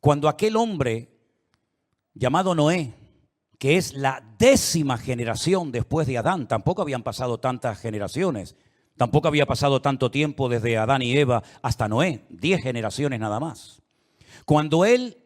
cuando aquel hombre llamado Noé, que es la 10ª generación después de Adán, tampoco habían pasado tantas generaciones, tampoco había pasado tanto tiempo desde Adán y Eva hasta Noé, 10 generaciones nada más. Cuando él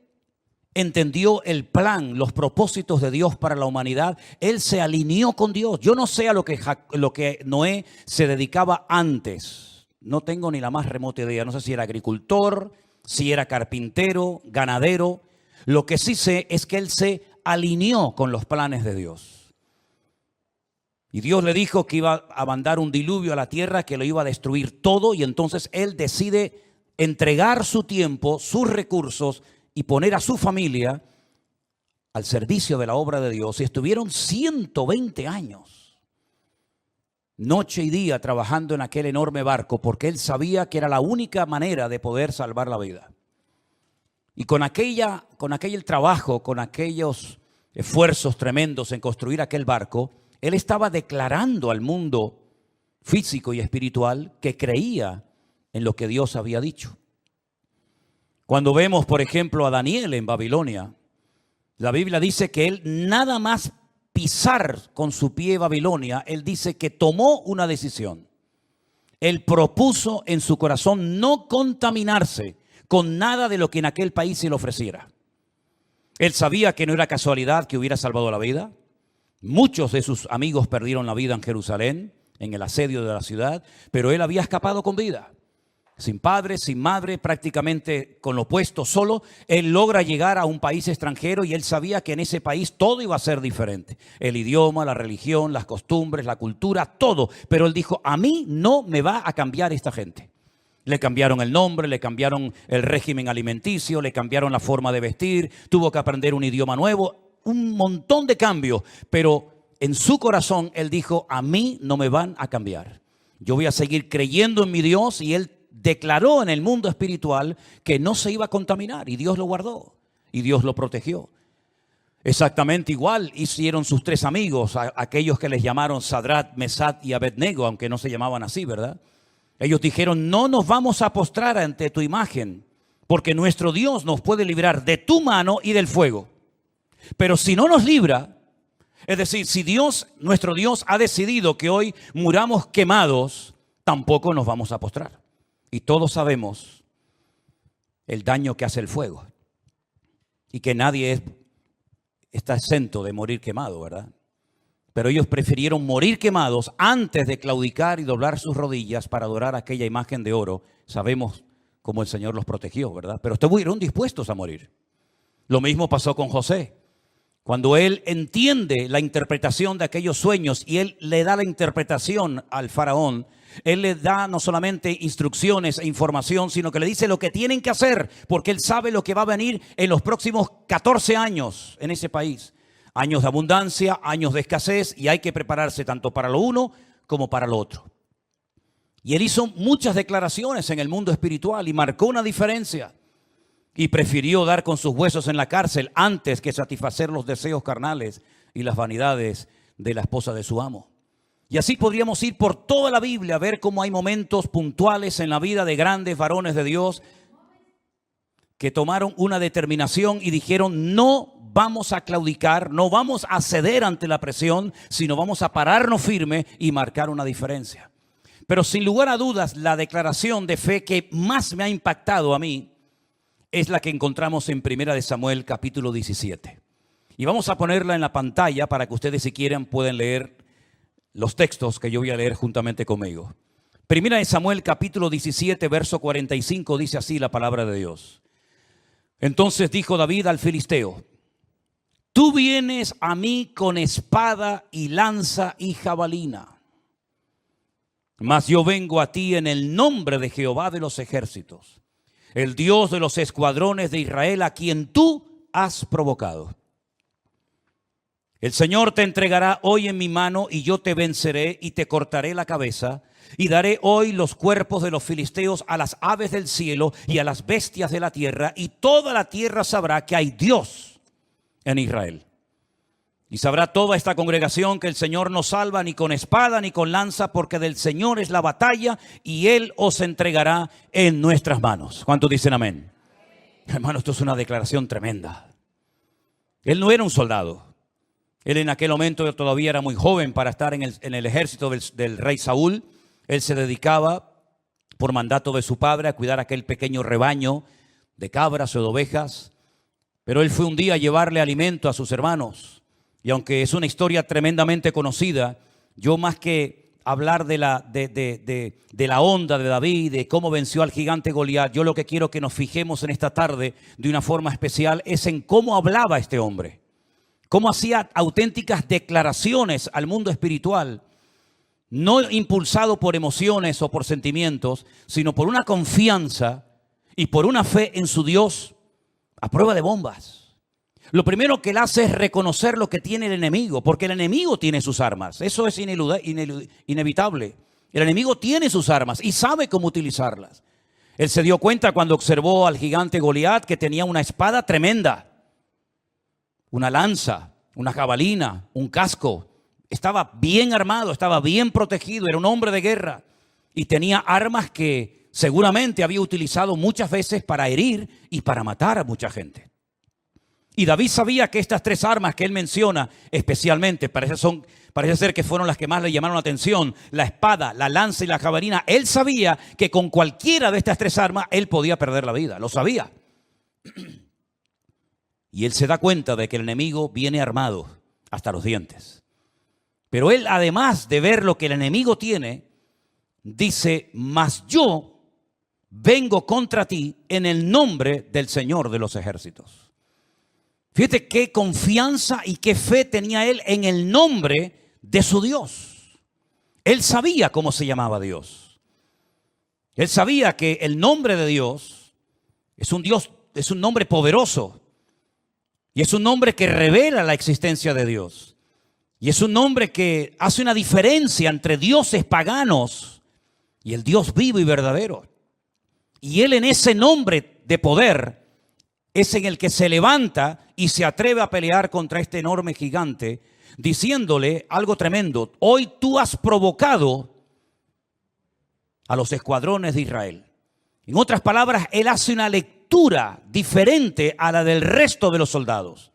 entendió el plan, los propósitos de Dios para la humanidad, él se alineó con Dios. Yo no sé a lo que Noé se dedicaba antes. No tengo ni la más remota idea. No sé si era agricultor, si era carpintero, ganadero. Lo que sí sé es que él se alineó con los planes de Dios. Y Dios le dijo que iba a mandar un diluvio a la tierra, que lo iba a destruir todo. Y entonces él decide entregar su tiempo, sus recursos y poner a su familia al servicio de la obra de Dios. Y estuvieron 120 años, noche y día, trabajando en aquel enorme barco, porque él sabía que era la única manera de poder salvar la vida. Y con aquel trabajo, con aquellos esfuerzos tremendos en construir aquel barco, él estaba declarando al mundo físico y espiritual que creía en lo que Dios había dicho. Cuando vemos, por ejemplo, a Daniel en Babilonia, la Biblia dice que él nada más pisar con su pie Babilonia, él dice que tomó una decisión. Él propuso en su corazón no contaminarse con nada de lo que en aquel país se le ofreciera. Él sabía que no era casualidad que hubiera salvado la vida. Muchos de sus amigos perdieron la vida en Jerusalén, en el asedio de la ciudad, pero él había escapado con vida. Sin padre, sin madre, prácticamente con lo puesto solo, él logra llegar a un país extranjero y él sabía que en ese país todo iba a ser diferente. El idioma, la religión, las costumbres, la cultura, todo. Pero él dijo, a mí no me va a cambiar esta gente. Le cambiaron el nombre, le cambiaron el régimen alimenticio, le cambiaron la forma de vestir, tuvo que aprender un idioma nuevo, un montón de cambios. Pero en su corazón él dijo, a mí no me van a cambiar. Yo voy a seguir creyendo en mi Dios, y él declaró en el mundo espiritual que no se iba a contaminar, y Dios lo guardó y Dios lo protegió. Exactamente igual hicieron sus 3 amigos, aquellos que les llamaron Sadrat, Mesat y Abednego, aunque no se llamaban así, ¿verdad? Ellos dijeron, no nos vamos a postrar ante tu imagen, porque nuestro Dios nos puede librar de tu mano y del fuego. Pero si no nos libra, es decir, si Dios, nuestro Dios, ha decidido que hoy muramos quemados, tampoco nos vamos a postrar. Y todos sabemos el daño que hace el fuego y que nadie está exento de morir quemado, ¿verdad? Pero ellos prefirieron morir quemados antes de claudicar y doblar sus rodillas para adorar aquella imagen de oro. Sabemos cómo el Señor los protegió, ¿verdad? Pero estuvieron dispuestos a morir. Lo mismo pasó con José. Cuando él entiende la interpretación de aquellos sueños y él le da la interpretación al faraón, él le da no solamente instrucciones e información, sino que le dice lo que tienen que hacer, porque él sabe lo que va a venir en los próximos 14 años en ese país. Años de abundancia, años de escasez, y hay que prepararse tanto para lo uno como para lo otro. Y él hizo muchas declaraciones en el mundo espiritual y marcó una diferencia. Y prefirió dar con sus huesos en la cárcel antes que satisfacer los deseos carnales y las vanidades de la esposa de su amo. Y así podríamos ir por toda la Biblia a ver cómo hay momentos puntuales en la vida de grandes varones de Dios que tomaron una determinación y dijeron, no vamos a claudicar, no vamos a ceder ante la presión, sino vamos a pararnos firme y marcar una diferencia. Pero sin lugar a dudas, la declaración de fe que más me ha impactado a mí es la que encontramos en 1 Samuel capítulo 17. Y vamos a ponerla en la pantalla para que ustedes, si quieren, puedan leer los textos que yo voy a leer juntamente conmigo. 1 Samuel capítulo 17, verso 45, dice así la palabra de Dios. Entonces dijo David al filisteo, tú vienes a mí con espada y lanza y jabalina, mas yo vengo a ti en el nombre de Jehová de los ejércitos, el Dios de los escuadrones de Israel, a quien tú has provocado. El Señor te entregará hoy en mi mano, y yo te venceré y te cortaré la cabeza, y daré hoy los cuerpos de los filisteos a las aves del cielo y a las bestias de la tierra, y toda la tierra sabrá que hay Dios en Israel. Y sabrá toda esta congregación que el Señor no salva ni con espada ni con lanza, porque del Señor es la batalla, y Él os entregará en nuestras manos. ¿Cuántos dicen amén? Hermano, esto es una declaración tremenda. Él no era un soldado. Él en aquel momento todavía era muy joven para estar en el ejército del rey Saúl. Él se dedicaba por mandato de su padre a cuidar aquel pequeño rebaño de cabras o de ovejas. Pero él fue un día a llevarle alimento a sus hermanos. Y aunque es una historia tremendamente conocida, yo más que hablar de la onda de David, de cómo venció al gigante Goliat, yo lo que quiero que nos fijemos en esta tarde de una forma especial es en cómo hablaba este hombre. Cómo hacía auténticas declaraciones al mundo espiritual, no impulsado por emociones o por sentimientos, sino por una confianza y por una fe en su Dios a prueba de bombas. Lo primero que él hace es reconocer lo que tiene el enemigo, porque el enemigo tiene sus armas. Eso es inevitable. El enemigo tiene sus armas y sabe cómo utilizarlas. Él se dio cuenta cuando observó al gigante Goliat que tenía una espada tremenda, una lanza, una jabalina, un casco. Estaba bien armado, estaba bien protegido, era un hombre de guerra y tenía armas que seguramente había utilizado muchas veces para herir y para matar a mucha gente. Y David sabía que estas tres armas que él menciona especialmente, parece ser que fueron las que más le llamaron la atención, la espada, la lanza y la jabalina. Él sabía que con cualquiera de estas tres armas él podía perder la vida, lo sabía. Y él se da cuenta de que el enemigo viene armado hasta los dientes. Pero él, además de ver lo que el enemigo tiene, dice: mas yo vengo contra ti en el nombre del Señor de los ejércitos. Fíjate qué confianza y qué fe tenía él en el nombre de su Dios. Él sabía cómo se llamaba Dios. Él sabía que el nombre de Dios, es un nombre poderoso. Y es un nombre que revela la existencia de Dios. Y es un nombre que hace una diferencia entre dioses paganos y el Dios vivo y verdadero. Y él en ese nombre de poder es en el que se levanta y se atreve a pelear contra este enorme gigante, diciéndole algo tremendo: hoy tú has provocado a los escuadrones de Israel. En otras palabras, él hace una lectura diferente a la del resto de los soldados.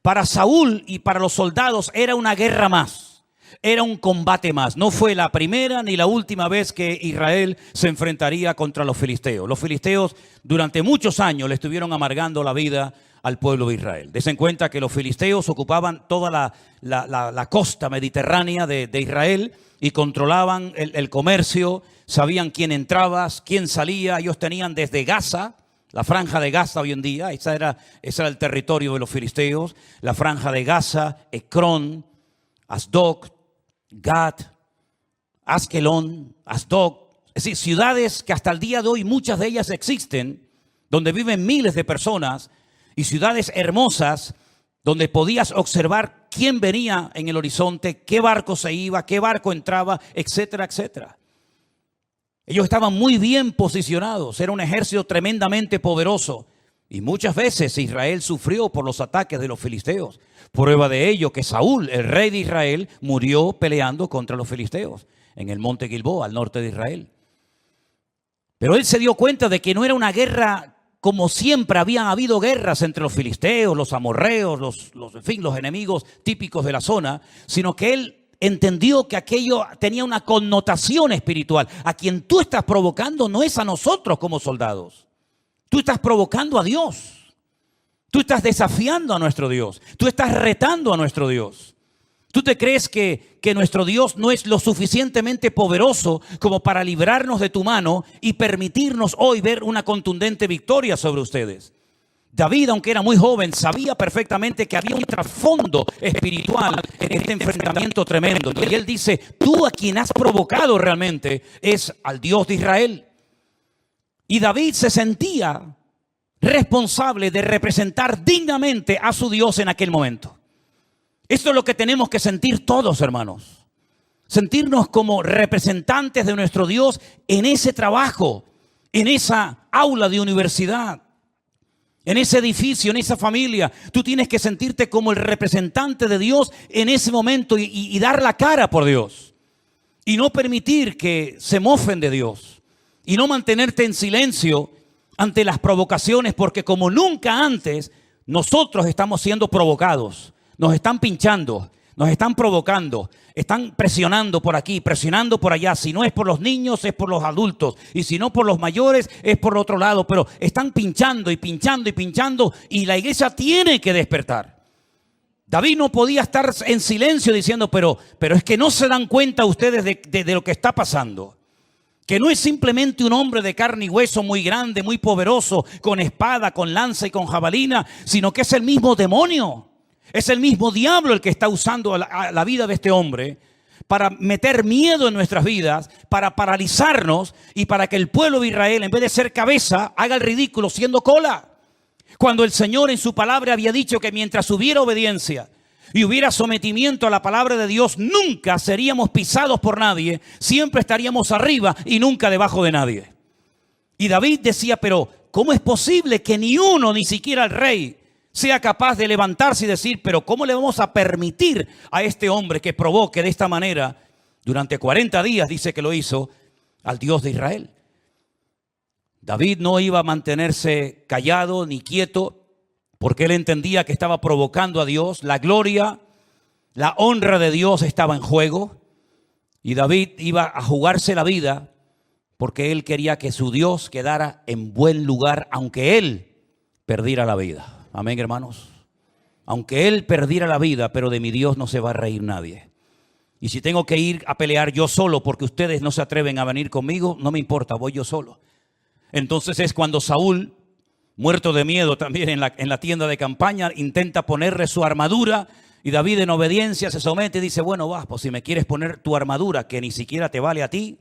Para Saúl y para los soldados era una guerra más, era un combate más. No fue la primera ni la última vez que Israel se enfrentaría contra los filisteos. Los filisteos durante muchos años le estuvieron amargando la vida al pueblo de Israel. Desen cuenta que los filisteos ocupaban toda la costa mediterránea de Israel y controlaban el comercio, sabían quién entraba, quién salía. Ellos tenían desde Gaza, la franja de Gaza hoy en día, ese era el territorio de los filisteos, la franja de Gaza, Ecrón, Asdod, Gat, Askelón, Asdod, es decir, ciudades que hasta el día de hoy muchas de ellas existen, donde viven miles de personas, y ciudades hermosas donde podías observar quién venía en el horizonte, qué barco se iba, qué barco entraba, etcétera, etcétera. Ellos estaban muy bien posicionados, era un ejército tremendamente poderoso. Y muchas veces Israel sufrió por los ataques de los filisteos. Prueba de ello que Saúl, el rey de Israel, murió peleando contra los filisteos en el monte Gilboa, al norte de Israel. Pero él se dio cuenta de que no era una guerra como siempre habían habido guerras entre los filisteos, los amorreos, los enemigos típicos de la zona, sino que él entendió que aquello tenía una connotación espiritual. A quien tú estás provocando no es a nosotros como soldados. Tú estás provocando a Dios. Tú estás desafiando a nuestro Dios. Tú estás retando a nuestro Dios. ¿Tú te crees que nuestro Dios no es lo suficientemente poderoso como para librarnos de tu mano y permitirnos hoy ver una contundente victoria sobre ustedes? David, aunque era muy joven, sabía perfectamente que había un trasfondo espiritual en este enfrentamiento tremendo. Y él dice: tú a quien has provocado realmente es al Dios de Israel. Y David se sentía responsable de representar dignamente a su Dios en aquel momento. Esto es lo que tenemos que sentir todos, hermanos. Sentirnos como representantes de nuestro Dios en ese trabajo, en esa aula de universidad, en ese edificio, en esa familia. Tú tienes que sentirte como el representante de Dios en ese momento y dar la cara por Dios. Y no permitir que se mofen de Dios. Y no mantenerte en silencio ante las provocaciones, porque como nunca antes nosotros estamos siendo provocados. Nos están pinchando, nos están provocando, están presionando por aquí, presionando por allá. Si no es por los niños, es por los adultos. Y si no por los mayores, es por otro lado. Pero están pinchando y pinchando y pinchando, y la iglesia tiene que despertar. David no podía estar en silencio diciendo, pero es que no se dan cuenta ustedes de lo que está pasando. Que no es simplemente un hombre de carne y hueso muy grande, muy poderoso, con espada, con lanza y con jabalina, sino que es el mismo demonio. Es el mismo diablo el que está usando la vida de este hombre para meter miedo en nuestras vidas, para paralizarnos y para que el pueblo de Israel, en vez de ser cabeza, haga el ridículo siendo cola. Cuando el Señor en su palabra había dicho que mientras hubiera obediencia y hubiera sometimiento a la palabra de Dios, nunca seríamos pisados por nadie, siempre estaríamos arriba y nunca debajo de nadie. Y David decía, pero ¿cómo es posible que ni uno, ni siquiera el rey, sea capaz de levantarse y decir, pero ¿cómo le vamos a permitir a este hombre que provoque de esta manera durante 40 días, dice que lo hizo, al Dios de Israel? David no iba a mantenerse callado ni quieto, porque él entendía que estaba provocando a Dios. La gloria, la honra de Dios estaba en juego, y David iba a jugarse la vida porque él quería que su Dios quedara en buen lugar, aunque él perdiera la vida. Amén, hermanos. Aunque él perdiera la vida, pero de mi Dios no se va a reír nadie. Y si tengo que ir a pelear yo solo porque ustedes no se atreven a venir conmigo, no me importa, voy yo solo. Entonces es cuando Saúl, muerto de miedo también en la tienda de campaña, intenta ponerle su armadura, y David en obediencia se somete y dice, bueno, vas, pues si me quieres poner tu armadura que ni siquiera te vale a ti.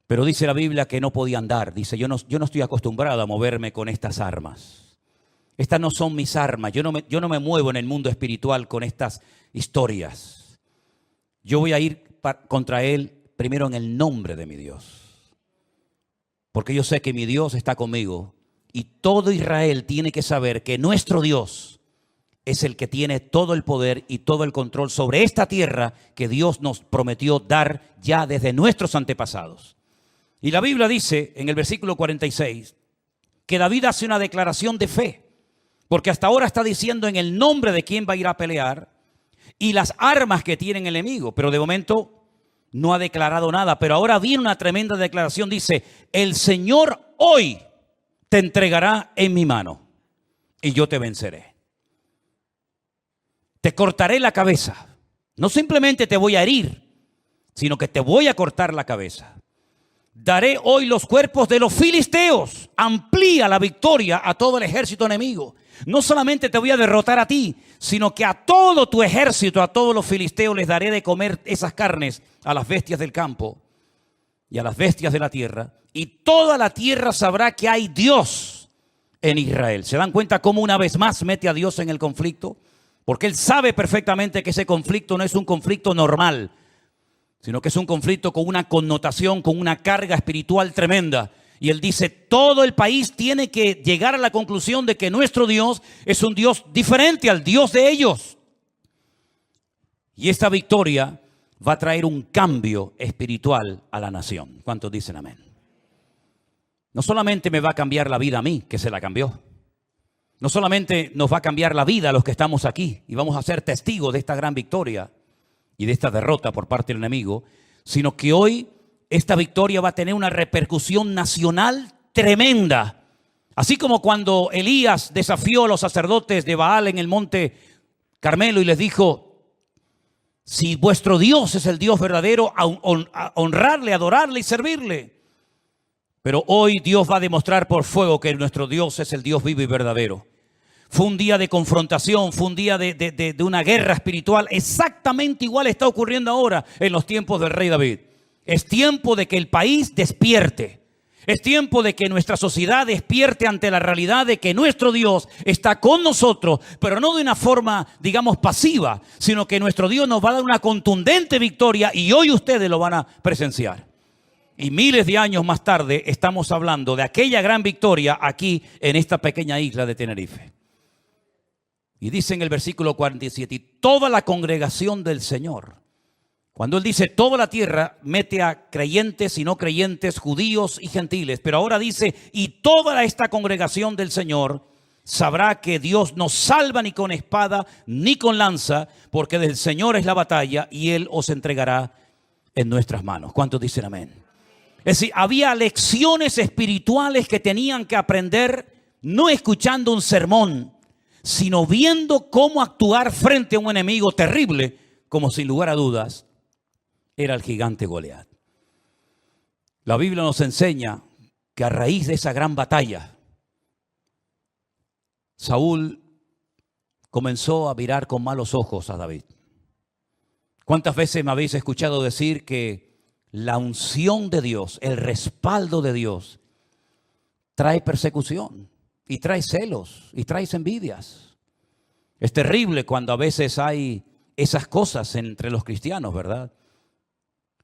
Pero dice la Biblia que no podía andar. Dice, yo no estoy acostumbrado a moverme con estas armas. Estas no son mis armas. Yo no me muevo en el mundo espiritual con estas historias. Yo voy a ir contra él primero en el nombre de mi Dios. Porque yo sé que mi Dios está conmigo. Y todo Israel tiene que saber que nuestro Dios es el que tiene todo el poder y todo el control sobre esta tierra que Dios nos prometió dar ya desde nuestros antepasados. Y la Biblia dice en el versículo 46 que David hace una declaración de fe. Porque hasta ahora está diciendo en el nombre de quién va a ir a pelear y las armas que tiene el enemigo. Pero de momento no ha declarado nada. Pero ahora viene una tremenda declaración. Dice, el Señor hoy te entregará en mi mano y yo te venceré. Te cortaré la cabeza. No simplemente te voy a herir, sino que te voy a cortar la cabeza. Daré hoy los cuerpos de los filisteos. Amplía la victoria a todo el ejército enemigo. No solamente te voy a derrotar a ti, sino que a todo tu ejército, a todos los filisteos, les daré de comer esas carnes a las bestias del campo y a las bestias de la tierra. Y toda la tierra sabrá que hay Dios en Israel. ¿Se dan cuenta cómo una vez más mete a Dios en el conflicto? Porque él sabe perfectamente que ese conflicto no es un conflicto normal, sino que es un conflicto con una connotación, con una carga espiritual tremenda. Y él dice, todo el país tiene que llegar a la conclusión de que nuestro Dios es un Dios diferente al Dios de ellos. Y esta victoria va a traer un cambio espiritual a la nación. ¿Cuántos dicen amén? No solamente me va a cambiar la vida a mí, que se la cambió. No solamente nos va a cambiar la vida a los que estamos aquí y vamos a ser testigos de esta gran victoria y de esta derrota por parte del enemigo, sino que hoy esta victoria va a tener una repercusión nacional tremenda. Así como cuando Elías desafió a los sacerdotes de Baal en el monte Carmelo y les dijo, si vuestro Dios es el Dios verdadero, a honrarle, adorarle y servirle. Pero hoy Dios va a demostrar por fuego que nuestro Dios es el Dios vivo y verdadero. Fue un día de confrontación, fue un día de una guerra espiritual. Exactamente igual está ocurriendo ahora en los tiempos del rey David. Es tiempo de que el país despierte. Es tiempo de que nuestra sociedad despierte ante la realidad de que nuestro Dios está con nosotros, pero no de una forma, digamos, pasiva, sino que nuestro Dios nos va a dar una contundente victoria y hoy ustedes lo van a presenciar. Y miles de años más tarde estamos hablando de aquella gran victoria aquí en esta pequeña isla de Tenerife. Y dice en el versículo 47, y toda la congregación del Señor Cuando él dice toda la tierra, mete a creyentes y no creyentes, judíos y gentiles. Pero ahora dice, y toda esta congregación del Señor sabrá que Dios no salva ni con espada ni con lanza, porque del Señor es la batalla y Él os entregará en nuestras manos. ¿Cuántos dicen amén? Es decir, había lecciones espirituales que tenían que aprender, no escuchando un sermón, sino viendo cómo actuar frente a un enemigo terrible, como sin lugar a dudas era el gigante Goliat. La Biblia nos enseña que a raíz de esa gran batalla, Saúl comenzó a mirar con malos ojos a David. ¿Cuántas veces me habéis escuchado decir que la unción de Dios, el respaldo de Dios, trae persecución y trae celos y trae envidias? Es terrible cuando a veces hay esas cosas entre los cristianos, ¿verdad?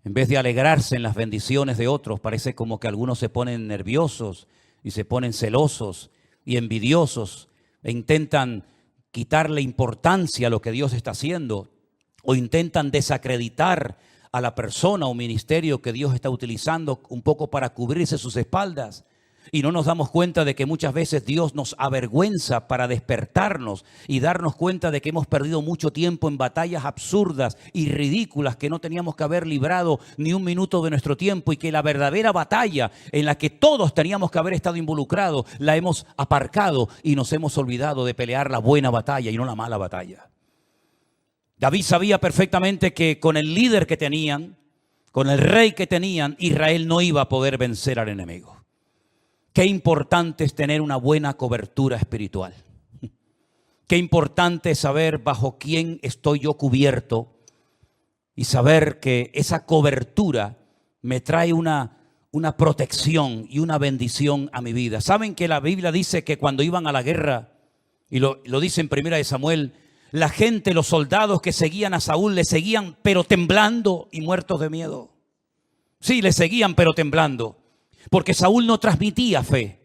En vez de alegrarse en las bendiciones de otros, parece como que algunos se ponen nerviosos y se ponen celosos y envidiosos e intentan quitarle importancia a lo que Dios está haciendo, o intentan desacreditar a la persona o ministerio que Dios está utilizando un poco para cubrirse sus espaldas. Y no nos damos cuenta de que muchas veces Dios nos avergüenza para despertarnos y darnos cuenta de que hemos perdido mucho tiempo en batallas absurdas y ridículas que no teníamos que haber librado ni un minuto de nuestro tiempo, y que la verdadera batalla en la que todos teníamos que haber estado involucrados la hemos aparcado y nos hemos olvidado de pelear la buena batalla y no la mala batalla. David sabía perfectamente que con el líder que tenían, con el rey que tenían, Israel no iba a poder vencer al enemigo. Qué importante es tener una buena cobertura espiritual. Qué importante es saber bajo quién estoy yo cubierto y saber que esa cobertura me trae una protección y una bendición a mi vida. ¿Saben que la Biblia dice que cuando iban a la guerra, y lo dice en 1 Samuel, la gente, los soldados que seguían a Saúl, le seguían pero temblando y muertos de miedo? Sí, le seguían pero temblando. Porque Saúl no transmitía fe.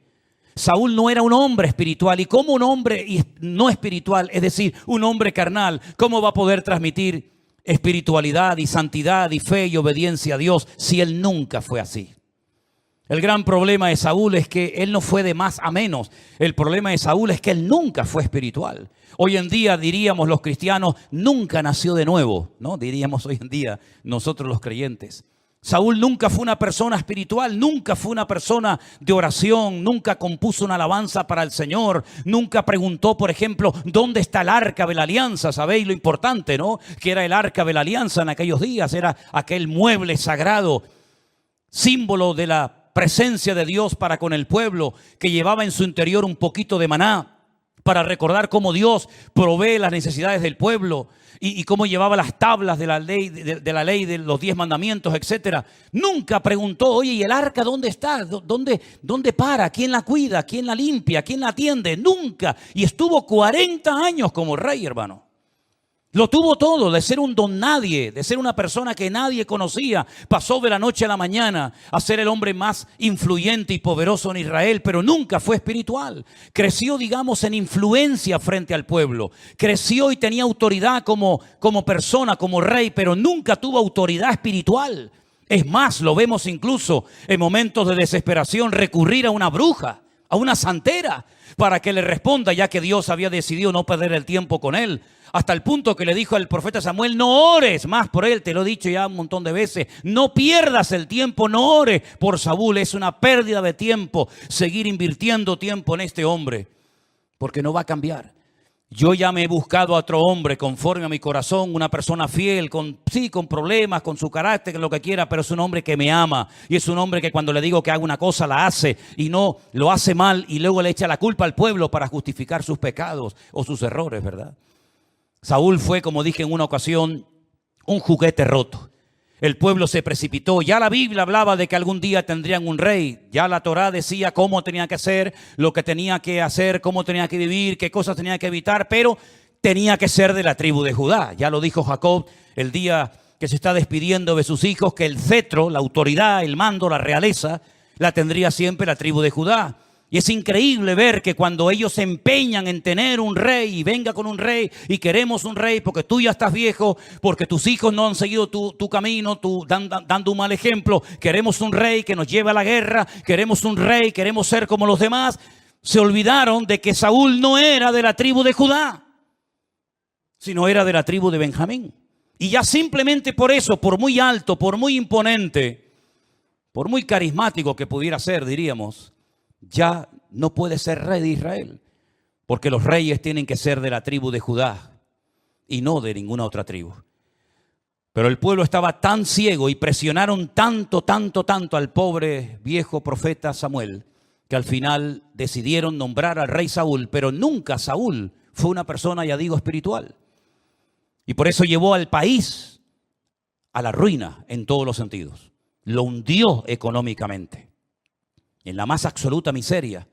Saúl no era un hombre espiritual. Y como un hombre no espiritual, es decir, un hombre carnal, ¿cómo va a poder transmitir espiritualidad y santidad y fe y obediencia a Dios si él nunca fue así? El gran problema de Saúl es que él no fue de más a menos. El problema de Saúl es que él nunca fue espiritual. Hoy en día diríamos los cristianos, nunca nació de nuevo, ¿no? Diríamos hoy en día nosotros los creyentes. Saúl nunca fue una persona espiritual, nunca fue una persona de oración, nunca compuso una alabanza para el Señor, nunca preguntó, por ejemplo, ¿dónde está el arca de la alianza? ¿Sabéis lo importante, no? Que era el arca de la alianza en aquellos días, era aquel mueble sagrado, símbolo de la presencia de Dios para con el pueblo, que llevaba en su interior un poquito de maná, para recordar cómo Dios provee las necesidades del pueblo y cómo llevaba las tablas de la ley, de los 10 mandamientos, etcétera. Nunca preguntó, oye, ¿y el arca dónde está? ¿Dónde para? ¿Quién la cuida? ¿Quién la limpia? ¿Quién la atiende? Nunca. Y estuvo 40 años como rey, hermano. Lo tuvo todo, de ser un don nadie, de ser una persona que nadie conocía. Pasó de la noche a la mañana a ser el hombre más influyente y poderoso en Israel, pero nunca fue espiritual. Creció, digamos, en influencia frente al pueblo. Creció y tenía autoridad como persona, como rey, pero nunca tuvo autoridad espiritual. Es más, lo vemos incluso en momentos de desesperación recurrir a una bruja, a una santera, para que le responda, ya que Dios había decidido no perder el tiempo con él. Hasta el punto que le dijo al profeta Samuel, no ores más por él, te lo he dicho ya un montón de veces, no pierdas el tiempo, no ores por Saúl, es una pérdida de tiempo seguir invirtiendo tiempo en este hombre, porque no va a cambiar. Yo ya me he buscado a otro hombre conforme a mi corazón, una persona fiel, con problemas, con su carácter, lo que quiera, pero es un hombre que me ama y es un hombre que cuando le digo que haga una cosa la hace y no lo hace mal y luego le echa la culpa al pueblo para justificar sus pecados o sus errores, ¿verdad? Saúl fue, como dije en una ocasión, un juguete roto. El pueblo se precipitó. Ya la Biblia hablaba de que algún día tendrían un rey. Ya la Torá decía cómo tenía que ser, lo que tenía que hacer, cómo tenía que vivir, qué cosas tenía que evitar, pero tenía que ser de la tribu de Judá. Ya lo dijo Jacob el día que se está despidiendo de sus hijos, que el cetro, la autoridad, el mando, la realeza, la tendría siempre la tribu de Judá. Y es increíble ver que cuando ellos se empeñan en tener un rey y venga con un rey y queremos un rey porque tú ya estás viejo, porque tus hijos no han seguido tu camino, tú dando un mal ejemplo, queremos un rey que nos lleve a la guerra, queremos un rey, queremos ser como los demás, se olvidaron de que Saúl no era de la tribu de Judá, sino era de la tribu de Benjamín. Y ya simplemente por eso, por muy alto, por muy imponente, por muy carismático que pudiera ser, diríamos, ya no puede ser rey de Israel, porque los reyes tienen que ser de la tribu de Judá y no de ninguna otra tribu. Pero el pueblo estaba tan ciego y presionaron tanto al pobre viejo profeta Samuel, que al final decidieron nombrar al rey Saúl, pero nunca Saúl fue una persona, ya digo, espiritual. Y por eso llevó al país a la ruina en todos los sentidos. Lo hundió económicamente en la más absoluta miseria.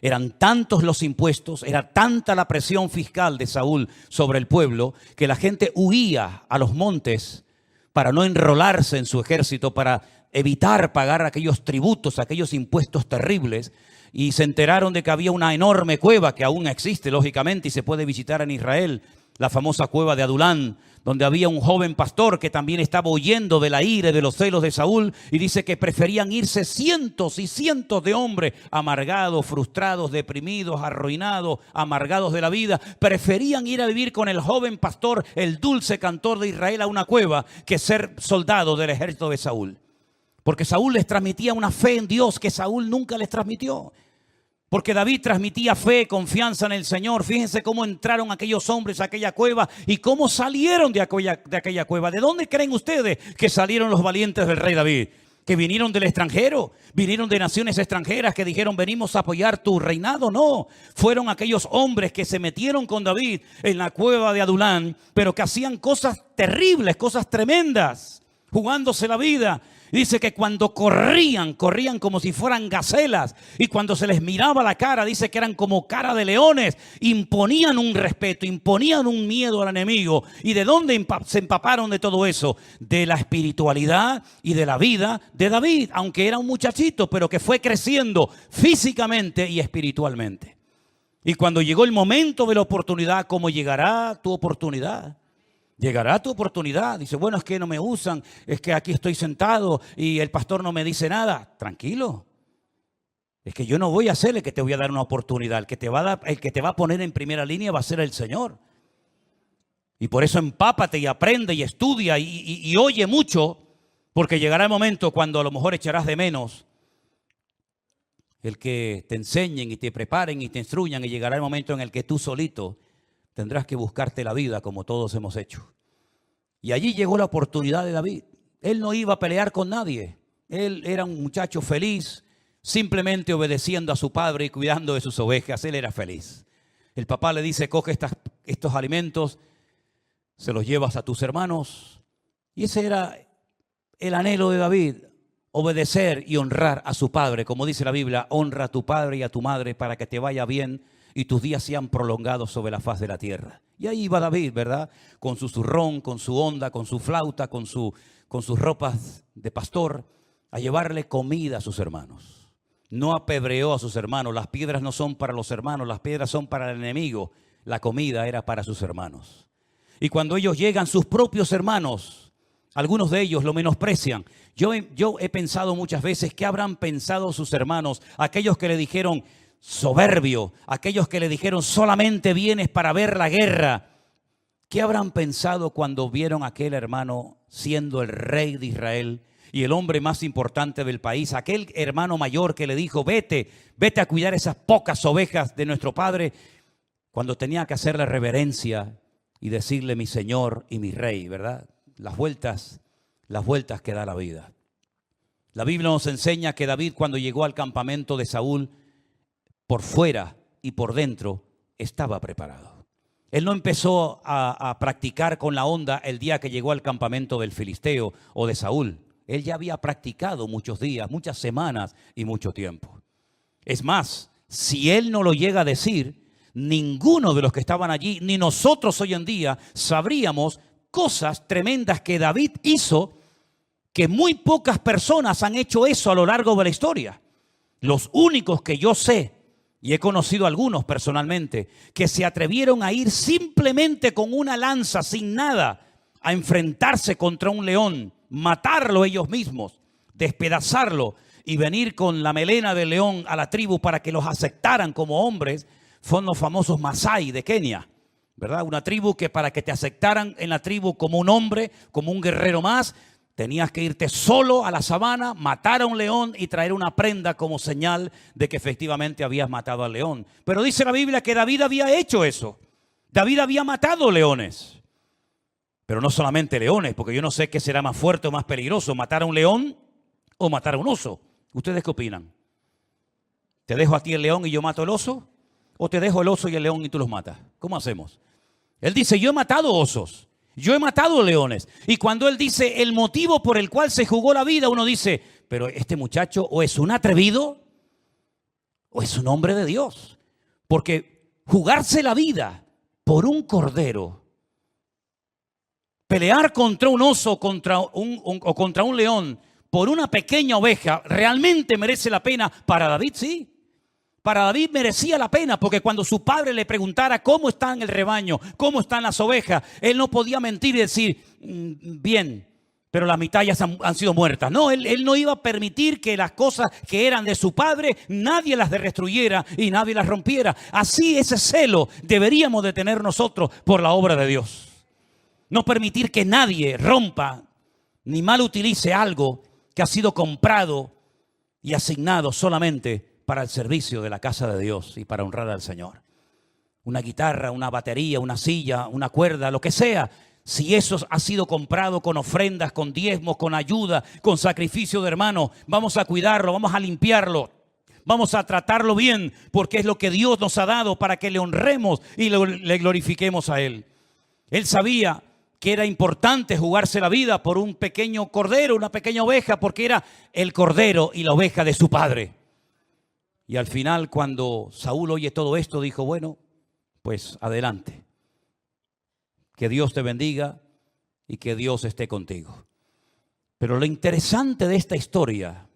Eran tantos los impuestos, era tanta la presión fiscal de Saúl sobre el pueblo, que la gente huía a los montes para no enrolarse en su ejército, para evitar pagar aquellos tributos, aquellos impuestos terribles. Y se enteraron de que había una enorme cueva que aún existe, lógicamente, y se puede visitar en Israel, la famosa cueva de Adulán, donde había un joven pastor que también estaba huyendo de la ira y de los celos de Saúl, y dice que preferían irse cientos y cientos de hombres amargados, frustrados, deprimidos, arruinados, amargados de la vida, preferían ir a vivir con el joven pastor, el dulce cantor de Israel, a una cueva, que ser soldado del ejército de Saúl. Porque Saúl les transmitía una fe en Dios que Saúl nunca les transmitió. Porque David transmitía fe, confianza en el Señor. Fíjense cómo entraron aquellos hombres a aquella cueva y cómo salieron de aquella cueva. ¿De dónde creen ustedes que salieron los valientes del rey David? ¿Que vinieron del extranjero? ¿Vinieron de naciones extranjeras que dijeron venimos a apoyar tu reinado? No, fueron aquellos hombres que se metieron con David en la cueva de Adulán, pero que hacían cosas terribles, cosas tremendas, jugándose la vida. Dice que cuando corrían como si fueran gacelas, y cuando se les miraba la cara, dice que eran como cara de leones, imponían un respeto, imponían un miedo al enemigo. ¿Y de dónde se empaparon de todo eso? De la espiritualidad y de la vida de David, aunque era un muchachito, pero que fue creciendo físicamente y espiritualmente. Y cuando llegó el momento de la oportunidad, ¿cómo llegará tu oportunidad? Llegará tu oportunidad. Dice, bueno, es que no me usan, es que aquí estoy sentado y el pastor no me dice nada. Tranquilo. Es que yo no voy a ser el que te voy a dar una oportunidad. El que te va a poner en primera línea va a ser el Señor. Y por eso empápate y aprende y estudia y oye mucho, porque llegará el momento cuando a lo mejor echarás de menos el que te enseñen y te preparen y te instruyan, y llegará el momento en el que tú solito tendrás que buscarte la vida como todos hemos hecho. Y allí llegó la oportunidad de David. Él no iba a pelear con nadie. Él era un muchacho feliz, simplemente obedeciendo a su padre y cuidando de sus ovejas. Él era feliz. El papá le dice, coge estos alimentos, se los llevas a tus hermanos. Y ese era el anhelo de David, obedecer y honrar a su padre. Como dice la Biblia, honra a tu padre y a tu madre para que te vaya bien y tus días sean prolongados sobre la faz de la tierra. Y ahí iba David, ¿verdad? Con su zurrón, con su onda, con su flauta, con sus ropas de pastor, a llevarle comida a sus hermanos. No apedreó a sus hermanos. Las piedras no son para los hermanos, las piedras son para el enemigo. La comida era para sus hermanos. Y cuando ellos llegan, sus propios hermanos, algunos de ellos lo menosprecian. Yo he pensado muchas veces, ¿qué habrán pensado sus hermanos? Aquellos que le dijeron soberbio, aquellos que le dijeron solamente vienes para ver la guerra. ¿Qué habrán pensado cuando vieron a aquel hermano siendo el rey de Israel y el hombre más importante del país? Aquel hermano mayor que le dijo, vete a cuidar esas pocas ovejas de nuestro padre, cuando tenía que hacerle reverencia y decirle mi Señor y mi Rey, ¿verdad? Las vueltas que da la vida. La Biblia nos enseña que David, cuando llegó al campamento de Saúl, por fuera y por dentro estaba preparado. Él no empezó a practicar con la onda el día que llegó al campamento del Filisteo o de Saúl. Él ya había practicado muchos días, muchas semanas y mucho tiempo. Es más, si él no lo llega a decir, ninguno de los que estaban allí, ni nosotros hoy en día, sabríamos cosas tremendas que David hizo, que muy pocas personas han hecho eso a lo largo de la historia. Los únicos que yo sé y he conocido a algunos personalmente, que se atrevieron a ir simplemente con una lanza, sin nada, a enfrentarse contra un león, matarlo ellos mismos, despedazarlo y venir con la melena del león a la tribu para que los aceptaran como hombres. Son los famosos Masái de Kenia, ¿verdad? Una tribu que para que te aceptaran en la tribu como un hombre, como un guerrero más, tenías que irte solo a la sabana, matar a un león y traer una prenda como señal de que efectivamente habías matado al león. Pero dice la Biblia que David había hecho eso. David había matado leones. Pero no solamente leones, porque yo no sé qué será más fuerte o más peligroso, matar a un león o matar a un oso. ¿Ustedes qué opinan? ¿Te dejo a ti el león y yo mato el oso? ¿O te dejo el oso y el león y tú los matas? ¿Cómo hacemos? Él dice, yo he matado osos, yo he matado leones. Y cuando él dice el motivo por el cual se jugó la vida, uno dice, pero este muchacho o es un atrevido o es un hombre de Dios. Porque jugarse la vida por un cordero, pelear contra un oso o contra un león por una pequeña oveja, ¿realmente merece la pena? Para David, sí. Para David merecía la pena, porque cuando su padre le preguntara cómo está el rebaño, cómo están las ovejas, él no podía mentir y decir, bien, pero la mitad ya han sido muertas. No, él no iba a permitir que las cosas que eran de su padre, nadie las destruyera y nadie las rompiera. Así ese celo deberíamos de tener nosotros por la obra de Dios. No permitir que nadie rompa ni mal utilice algo que ha sido comprado y asignado solamente para el servicio de la casa de Dios y para honrar al Señor. Una guitarra, una batería, una silla, una cuerda, lo que sea. Si eso ha sido comprado con ofrendas, con diezmos, con ayuda, con sacrificio de hermanos, vamos a cuidarlo, vamos a limpiarlo, vamos a tratarlo bien, porque es lo que Dios nos ha dado para que le honremos y le glorifiquemos a Él. Él sabía que era importante jugarse la vida por un pequeño cordero, una pequeña oveja, porque era el cordero y la oveja de su padre. Y al final, cuando Saúl oye todo esto, dijo, bueno, pues adelante. Que Dios te bendiga y que Dios esté contigo. Pero lo interesante de esta historia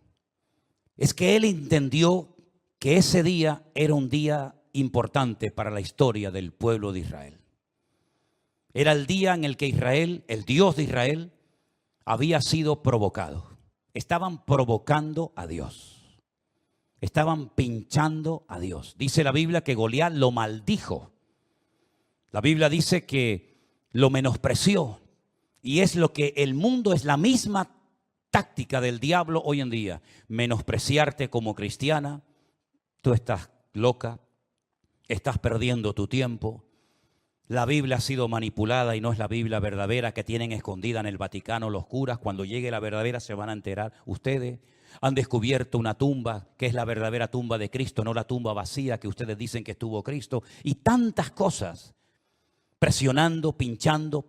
es que él entendió que ese día era un día importante para la historia del pueblo de Israel. Era el día en el que Israel, el Dios de Israel, había sido provocado. Estaban provocando a Dios. Estaban pinchando a Dios. Dice la Biblia que Goliat lo maldijo. La Biblia dice que lo menospreció. Y es lo que el mundo, es la misma táctica del diablo hoy en día. Menospreciarte como cristiana. Tú estás loca. Estás perdiendo tu tiempo. La Biblia ha sido manipulada y no es la Biblia verdadera que tienen escondida en el Vaticano los curas. Cuando llegue la verdadera se van a enterar ustedes. Han descubierto una tumba que es la verdadera tumba de Cristo, no la tumba vacía que ustedes dicen que estuvo Cristo. Y tantas cosas, presionando, pinchando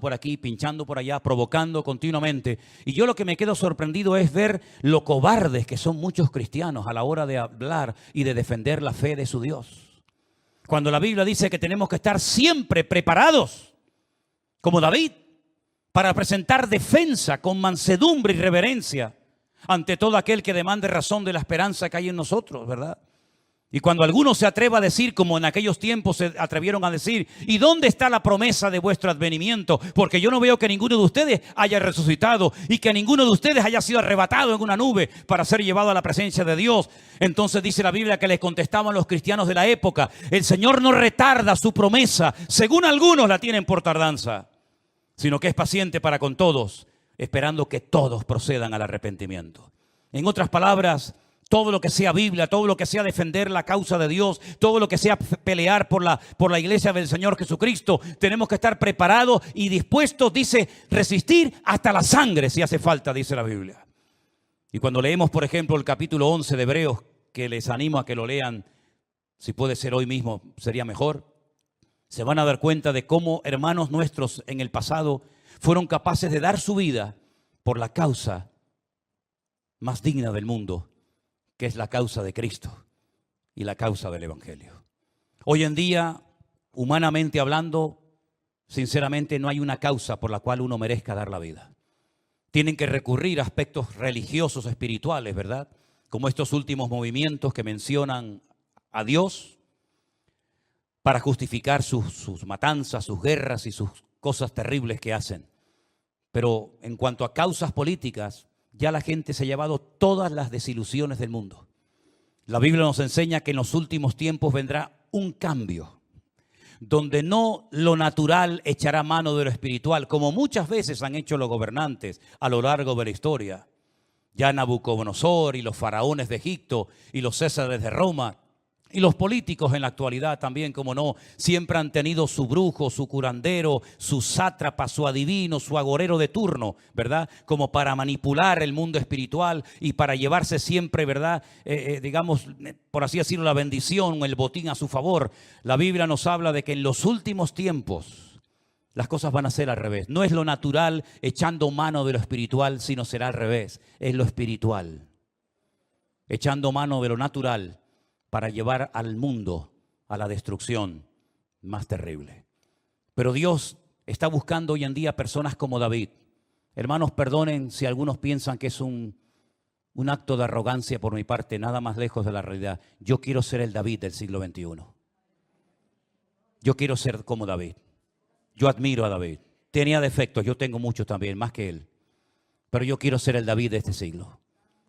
por aquí, pinchando por allá, provocando continuamente. Y yo lo que me quedo sorprendido es ver lo cobardes que son muchos cristianos a la hora de hablar y de defender la fe de su Dios. Cuando la Biblia dice que tenemos que estar siempre preparados, como David, para presentar defensa con mansedumbre y reverencia ante todo aquel que demande razón de la esperanza que hay en nosotros, ¿verdad? Y cuando alguno se atreva a decir, como en aquellos tiempos se atrevieron a decir, ¿y dónde está la promesa de vuestro advenimiento? Porque yo no veo que ninguno de ustedes haya resucitado y que ninguno de ustedes haya sido arrebatado en una nube para ser llevado a la presencia de Dios. Entonces dice la Biblia que les contestaban los cristianos de la época, el Señor no retarda su promesa, según algunos la tienen por tardanza, sino que es paciente para con todos, esperando que todos procedan al arrepentimiento. En otras palabras, todo lo que sea Biblia, todo lo que sea defender la causa de Dios, todo lo que sea pelear por la iglesia del Señor Jesucristo, tenemos que estar preparados y dispuestos, dice, resistir hasta la sangre si hace falta, dice la Biblia. Y cuando leemos, por ejemplo, el capítulo 11 de Hebreos, que les animo a que lo lean, si puede ser hoy mismo, sería mejor, se van a dar cuenta de cómo hermanos nuestros en el pasado fueron capaces de dar su vida por la causa más digna del mundo, que es la causa de Cristo y la causa del Evangelio. Hoy en día, humanamente hablando, sinceramente no hay una causa por la cual uno merezca dar la vida. Tienen que recurrir a aspectos religiosos, espirituales, ¿verdad? Como estos últimos movimientos que mencionan a Dios para justificar sus matanzas, sus guerras y sus cosas terribles que hacen. Pero en cuanto a causas políticas, ya la gente se ha llevado todas las desilusiones del mundo. La Biblia nos enseña que en los últimos tiempos vendrá un cambio, donde no lo natural echará mano de lo espiritual, como muchas veces han hecho los gobernantes a lo largo de la historia. Ya Nabucodonosor y los faraones de Egipto y los césares de Roma y los políticos en la actualidad también, como no, siempre han tenido su brujo, su curandero, su sátrapa, su adivino, su agorero de turno, ¿verdad? Como para manipular el mundo espiritual y para llevarse siempre, ¿verdad? Digamos, por así decirlo, la bendición, el botín a su favor. La Biblia nos habla de que en los últimos tiempos las cosas van a ser al revés. No es lo natural echando mano de lo espiritual, sino será al revés. Es lo espiritual, echando mano de lo natural para llevar al mundo a la destrucción más terrible. Pero Dios está buscando hoy en día personas como David. Hermanos, perdonen si algunos piensan que es un acto de arrogancia por mi parte, nada más lejos de la realidad. Yo quiero ser el David del siglo XXI. Yo quiero ser como David. Yo admiro a David. Tenía defectos, yo tengo muchos también, más que él. Pero yo quiero ser el David de este siglo.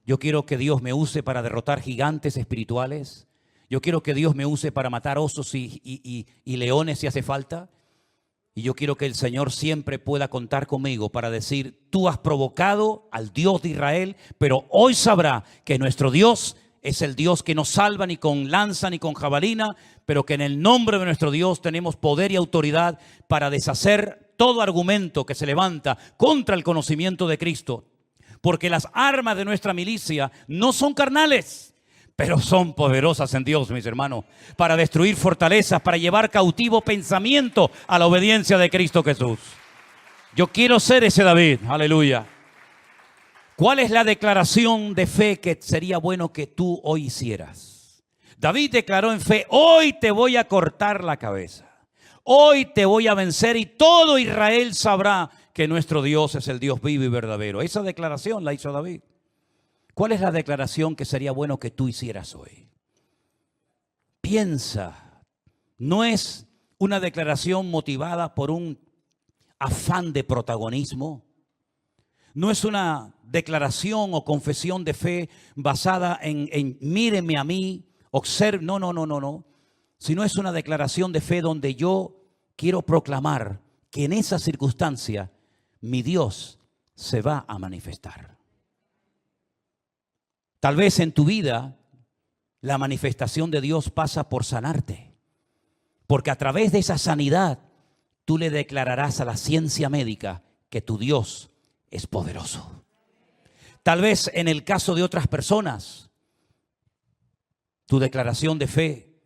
Yo quiero que Dios me use para derrotar gigantes espirituales. Yo quiero que Dios me use para matar osos y leones si hace falta. Y yo quiero que el Señor siempre pueda contar conmigo para decir, tú has provocado al Dios de Israel, pero hoy sabrá que nuestro Dios es el Dios que no salva ni con lanza ni con jabalina, pero que en el nombre de nuestro Dios tenemos poder y autoridad para deshacer todo argumento que se levanta contra el conocimiento de Cristo. Porque las armas de nuestra milicia no son carnales, pero son poderosas en Dios, mis hermanos, para destruir fortalezas, para llevar cautivo pensamiento a la obediencia de Cristo Jesús. Yo quiero ser ese David, aleluya. ¿Cuál es la declaración de fe que sería bueno que tú hoy hicieras? David declaró en fe, hoy te voy a cortar la cabeza, hoy te voy a vencer y todo Israel sabrá que nuestro Dios es el Dios vivo y verdadero. Esa declaración la hizo David. ¿Cuál es la declaración que sería bueno que tú hicieras hoy? Piensa, no es una declaración motivada por un afán de protagonismo, no es una declaración o confesión de fe basada en míreme a mí, observe, no, sino es una declaración de fe donde yo quiero proclamar que en esa circunstancia mi Dios se va a manifestar. Tal vez en tu vida la manifestación de Dios pasa por sanarte, porque a través de esa sanidad tú le declararás a la ciencia médica que tu Dios es poderoso. Tal vez en el caso de otras personas, tu declaración de fe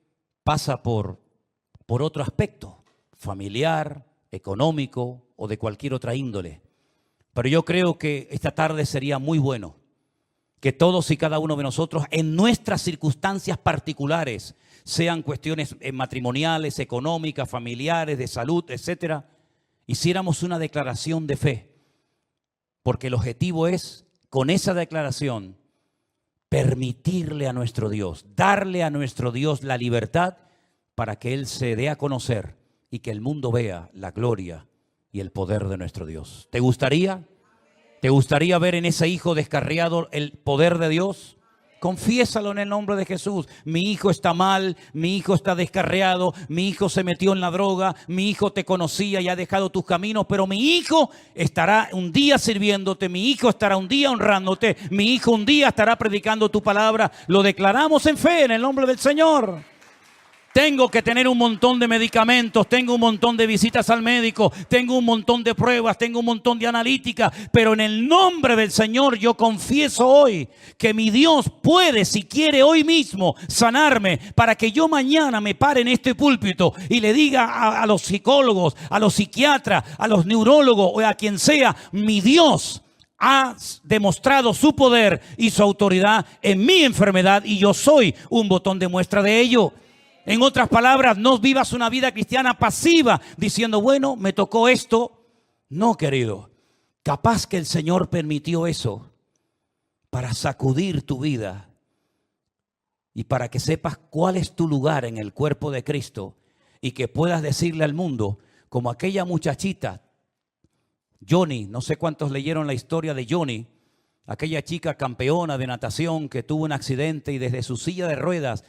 pasa por otro aspecto, familiar, económico o de cualquier otra índole. Pero yo creo que esta tarde sería muy bueno que todos y cada uno de nosotros en nuestras circunstancias particulares, sean cuestiones matrimoniales, económicas, familiares, de salud, etcétera, hiciéramos una declaración de fe. Porque el objetivo es, con esa declaración, permitirle a nuestro Dios, darle a nuestro Dios la libertad para que Él se dé a conocer y que el mundo vea la gloria y el poder de nuestro Dios. ¿Te gustaría? ¿Te gustaría ver en ese hijo descarriado el poder de Dios? Confiésalo en el nombre de Jesús. Mi hijo está mal, mi hijo está descarriado, mi hijo se metió en la droga, mi hijo te conocía y ha dejado tus caminos, pero mi hijo estará un día sirviéndote, mi hijo estará un día honrándote, mi hijo un día estará predicando tu palabra. Lo declaramos en fe en el nombre del Señor. Tengo que tener un montón de medicamentos, tengo un montón de visitas al médico, tengo un montón de pruebas, tengo un montón de analítica, pero en el nombre del Señor yo confieso hoy que mi Dios puede, si quiere hoy mismo, sanarme para que yo mañana me pare en este púlpito y le diga a los psicólogos, a los psiquiatras, a los neurólogos o a quien sea, mi Dios ha demostrado su poder y su autoridad en mi enfermedad y yo soy un botón de muestra de ello. En otras palabras, no vivas una vida cristiana pasiva diciendo, bueno, me tocó esto. No, querido, capaz que el Señor permitió eso para sacudir tu vida y para que sepas cuál es tu lugar en el cuerpo de Cristo y que puedas decirle al mundo, como aquella muchachita, Johnny, no sé cuántos leyeron la historia de Johnny, aquella chica campeona de natación que tuvo un accidente y desde su silla de ruedas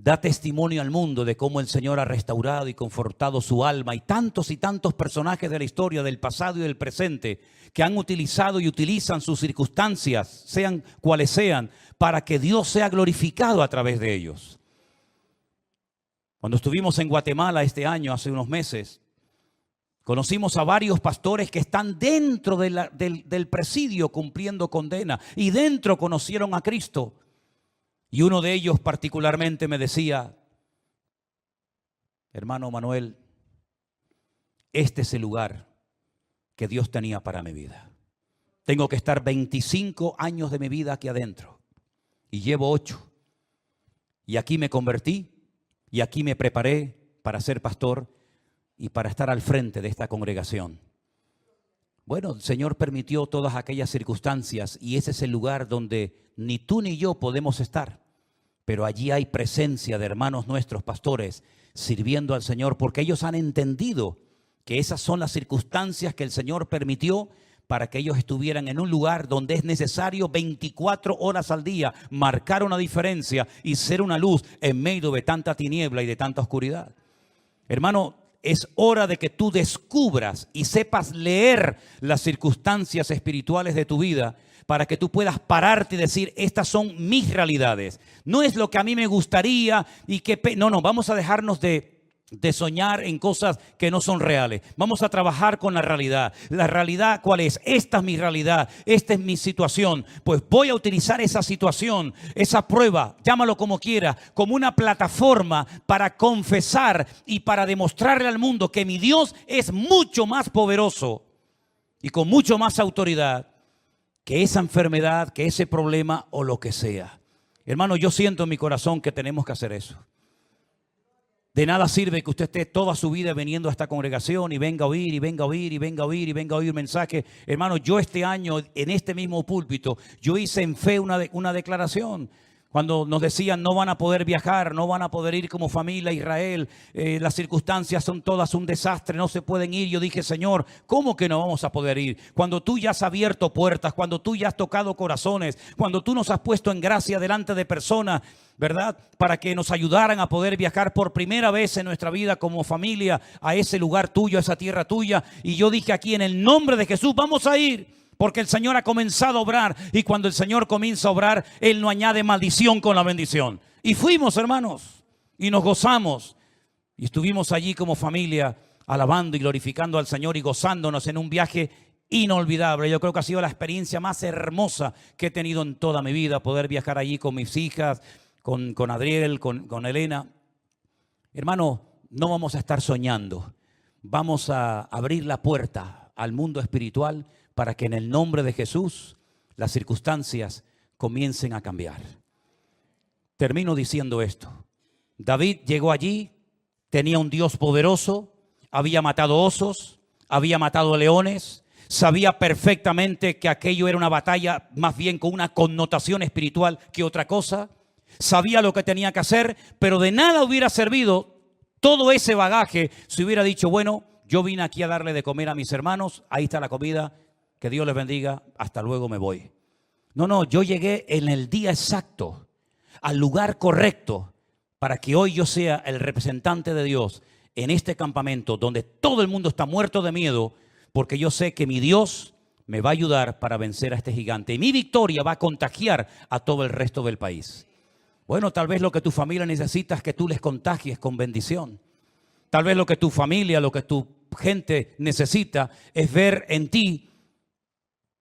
da testimonio al mundo de cómo el Señor ha restaurado y confortado su alma, y tantos personajes de la historia del pasado y del presente que han utilizado y utilizan sus circunstancias, sean cuales sean, para que Dios sea glorificado a través de ellos. Cuando estuvimos en Guatemala este año, hace unos meses, conocimos a varios pastores que están dentro del presidio cumpliendo condena, y dentro conocieron a Cristo. Y uno de ellos particularmente me decía, hermano Manuel, este es el lugar que Dios tenía para mi vida. Tengo que estar 25 años de mi vida aquí adentro y llevo 8. Y aquí me convertí y aquí me preparé para ser pastor y para estar al frente de esta congregación. Bueno, el Señor permitió todas aquellas circunstancias y ese es el lugar donde ni tú ni yo podemos estar. Pero allí hay presencia de hermanos nuestros, pastores, sirviendo al Señor porque ellos han entendido que esas son las circunstancias que el Señor permitió para que ellos estuvieran en un lugar donde es necesario 24 horas al día marcar una diferencia y ser una luz en medio de tanta tiniebla y de tanta oscuridad. Hermano, es hora de que tú descubras y sepas leer las circunstancias espirituales de tu vida para que tú puedas pararte y decir, estas son mis realidades. No es lo que a mí me gustaría y que... No, vamos a dejarnos de soñar en cosas que no son reales. Vamos a trabajar con la realidad. La realidad, ¿cuál es? Esta es mi realidad, esta es mi situación. Pues voy a utilizar esa situación, esa prueba, llámalo como quiera, como una plataforma para confesar y para demostrarle al mundo que mi Dios es mucho más poderoso y con mucho más autoridad que esa enfermedad, que ese problema o lo que sea. Hermano, yo siento en mi corazón que tenemos que hacer eso. De nada sirve que usted esté toda su vida viniendo a esta congregación y venga a oír, y venga a oír, y venga a oír, y venga a oír mensajes. Hermano, yo este año, en este mismo púlpito, yo hice en fe una declaración. Cuando nos decían no van a poder viajar, no van a poder ir como familia a Israel, las circunstancias son todas un desastre, no se pueden ir. Yo dije, Señor, ¿cómo que no vamos a poder ir? Cuando tú ya has abierto puertas, cuando tú ya has tocado corazones, cuando tú nos has puesto en gracia delante de personas, ¿verdad? Para que nos ayudaran a poder viajar por primera vez en nuestra vida como familia a ese lugar tuyo, a esa tierra tuya. Y yo dije aquí, en el nombre de Jesús, vamos a ir. Porque el Señor ha comenzado a obrar y cuando el Señor comienza a obrar, Él no añade maldición con la bendición. Y fuimos, hermanos, y nos gozamos. Y estuvimos allí como familia alabando y glorificando al Señor y gozándonos en un viaje inolvidable. Yo creo que ha sido la experiencia más hermosa que he tenido en toda mi vida, poder viajar allí con mis hijas, con Adriel, con Elena. Hermano, no vamos a estar soñando. Vamos a abrir la puerta al mundo espiritual para que en el nombre de Jesús las circunstancias comiencen a cambiar. Termino diciendo esto. David llegó allí, tenía un Dios poderoso, había matado osos, había matado leones, sabía perfectamente que aquello era una batalla más bien con una connotación espiritual que otra cosa. Sabía lo que tenía que hacer, pero de nada hubiera servido todo ese bagaje si hubiera dicho, bueno, yo vine aquí a darle de comer a mis hermanos, ahí está la comida, que Dios les bendiga, hasta luego me voy. No, yo llegué en el día exacto, al lugar correcto, para que hoy yo sea el representante de Dios en este campamento donde todo el mundo está muerto de miedo, porque yo sé que mi Dios me va a ayudar para vencer a este gigante. Y mi victoria va a contagiar a todo el resto del país. Bueno, tal vez lo que tu familia necesita es que tú les contagies con bendición. Tal vez lo que tu familia, lo que tu gente necesita es ver en ti,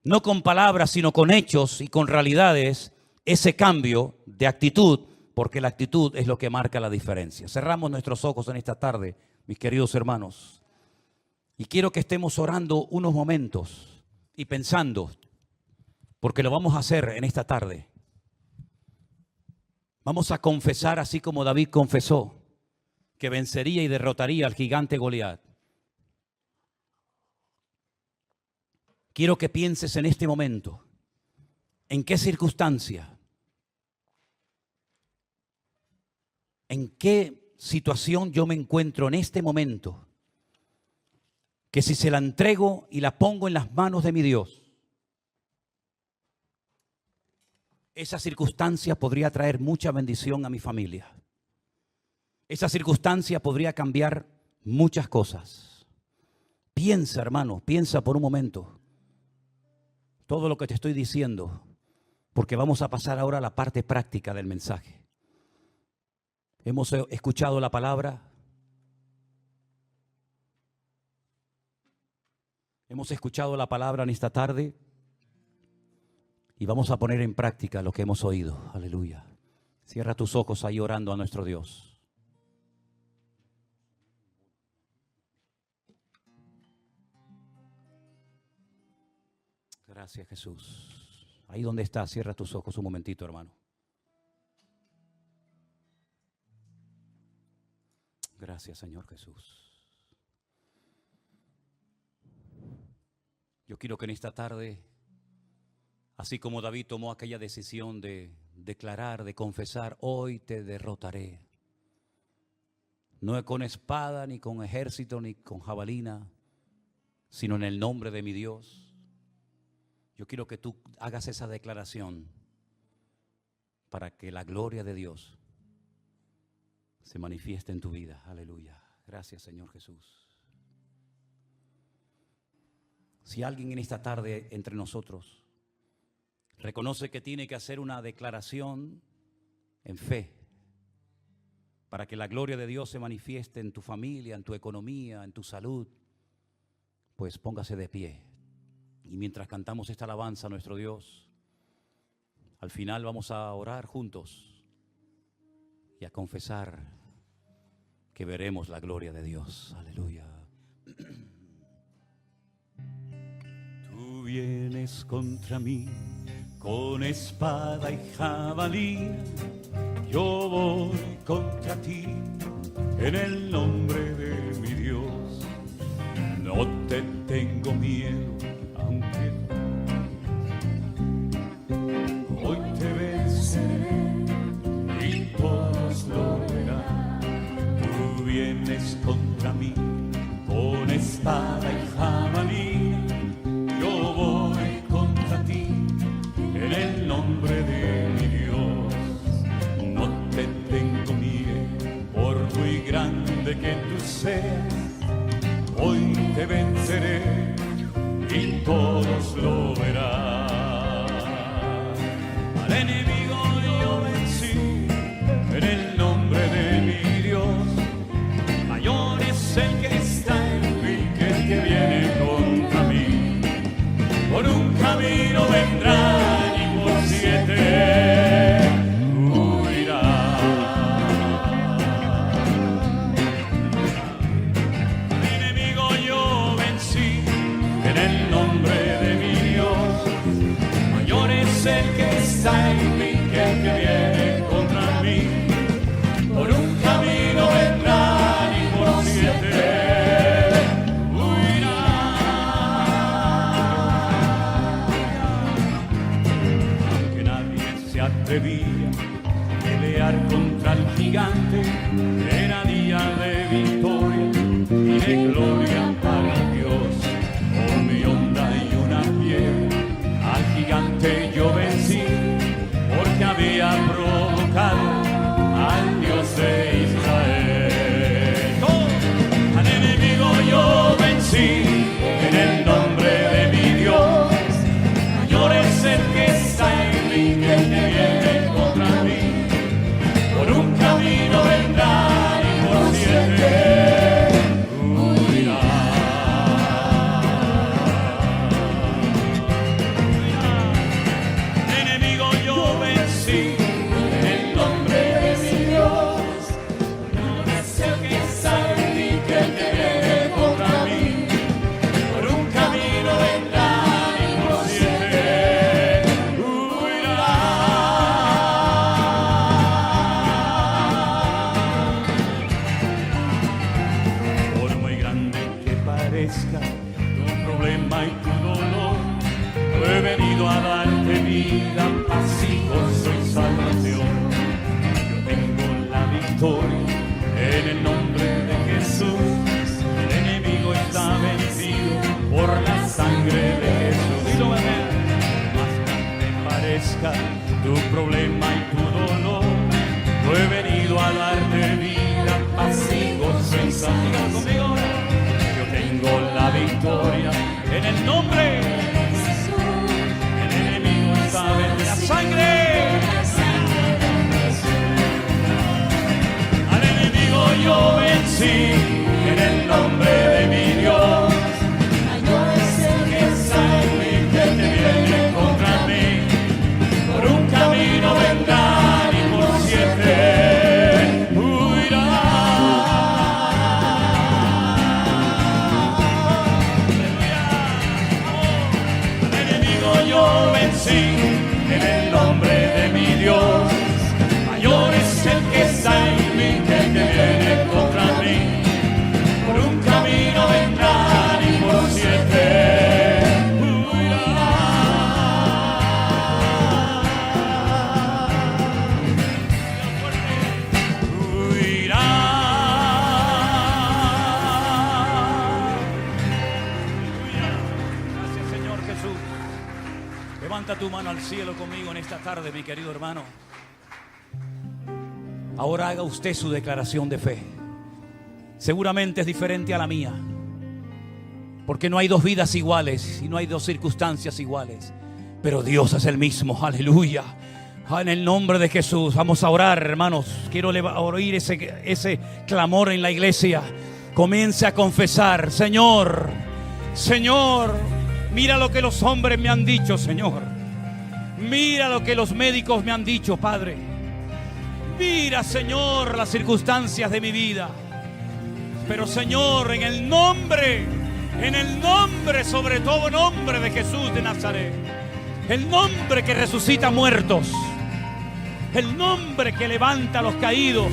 no con palabras, sino con hechos y con realidades, ese cambio de actitud, porque la actitud es lo que marca la diferencia. Cerramos nuestros ojos en esta tarde, mis queridos hermanos, y quiero que estemos orando unos momentos y pensando, porque lo vamos a hacer en esta tarde. Vamos a confesar así como David confesó, que vencería y derrotaría al gigante Goliat. Quiero que pienses en este momento, en qué circunstancia en qué situación yo me encuentro en este momento, que si se la entrego y la pongo en las manos de mi Dios, esa circunstancia podría traer mucha bendición a mi familia. Esa circunstancia podría cambiar muchas cosas. Piensa, hermano, piensa por un momento todo lo que te estoy diciendo, porque vamos a pasar ahora a la parte práctica del mensaje. Hemos escuchado la palabra. Hemos escuchado la palabra en esta tarde y vamos a poner en práctica lo que hemos oído. Aleluya. Cierra tus ojos ahí orando a nuestro Dios. Gracias, Jesús. Ahí donde estás, cierra tus ojos un momentito, hermano. Gracias, Señor Jesús. Yo quiero que en esta tarde, así como David tomó aquella decisión de declarar, de confesar, hoy te derrotaré. No con espada, ni con ejército, ni con jabalina, sino en el nombre de mi Dios. Yo quiero que tú hagas esa declaración para que la gloria de Dios se manifieste en tu vida. Aleluya. Gracias, Señor Jesús. Si alguien en esta tarde entre nosotros reconoce que tiene que hacer una declaración en fe para que la gloria de Dios se manifieste en tu familia, en tu economía, en tu salud, pues póngase de pie. Y mientras cantamos esta alabanza a nuestro Dios, al final vamos a orar juntos y a confesar que veremos la gloria de Dios. Aleluya. Tú vienes contra mí con espada y jabalina, yo voy contra ti en el nombre de mi Dios. No te tengo miedo, aunque hoy te venceré y todos lo verán. Tú vienes contra mí con espada y jabalina, yo voy contra ti en el nombre de mi Dios. No te tengo miedo, por muy grande que tú seas, hoy te venceré y todos lo verán. Al enemigo yo vencí en el nombre de mi Dios. Mayor es el que está en mí que el que viene contra mí. Por un camino vendrá y por 7 huirá. Al enemigo yo vencí en el nombre de mi Dios. Mayor es el que está en mí que el que viene contra mí. Por un camino vendrá y por 7 huirá. Aunque nadie se atrevía a pelear contra el gigante, era día de victoria y de gloria para Dios. Con mi onda y una piedra al gigante yo vencí, porque había provocado al Dios de Israel. ¡Oh! Al enemigo yo vencí en el nombre de mi Dios. Mayor es el que está en mí que el que viene contra mí. Por un camino vendrá y por 7 huirá. Al enemigo yo vencí en el nombre de mi Dios. Mayor es el que está en mí que el que viene contra mí. Por un camino vendrá y por 7 huirá. Por muy grande que parezca tu problema y tu dolor, yo he venido a darte vida, paz y gozo y salvación. Yo tengo la victoria sangre de Jesús. Más grande parezca tu problema y tu dolor, yo he venido a darte vida, paz y gozo en sanidad. Conmigo, yo tengo la victoria en el nombre de Jesús. El enemigo sabe de la sangre. Al enemigo yo vencí en el nombre de mi Dios. Mayor es el que está en mí que te viene contra mí. Por un camino vendrán y por 7 huirán. Al enemigo yo vencí en el nombre de mi Dios. Mayor es el que está en mí que te viene contra mí. Por un camino vendrán y por 7 huirán. Huirán. Gracias, Señor Jesús. Levanta tu mano al cielo conmigo en esta tarde, mi querido hermano. Ahora haga usted su declaración de fe. Seguramente es diferente a la mía, porque no hay dos vidas iguales y no hay dos circunstancias iguales, pero Dios es el mismo. Aleluya. En el nombre de Jesús vamos a orar, hermanos. Quiero oír ese clamor en la iglesia. Comience a confesar: Señor, Señor, mira lo que los hombres me han dicho, Señor. Mira lo que los médicos me han dicho, Padre. Mira, Señor, las circunstancias de mi vida. Pero, Señor, en el nombre, sobre todo nombre de Jesús de Nazaret, el nombre que resucita muertos, el nombre que levanta a los caídos,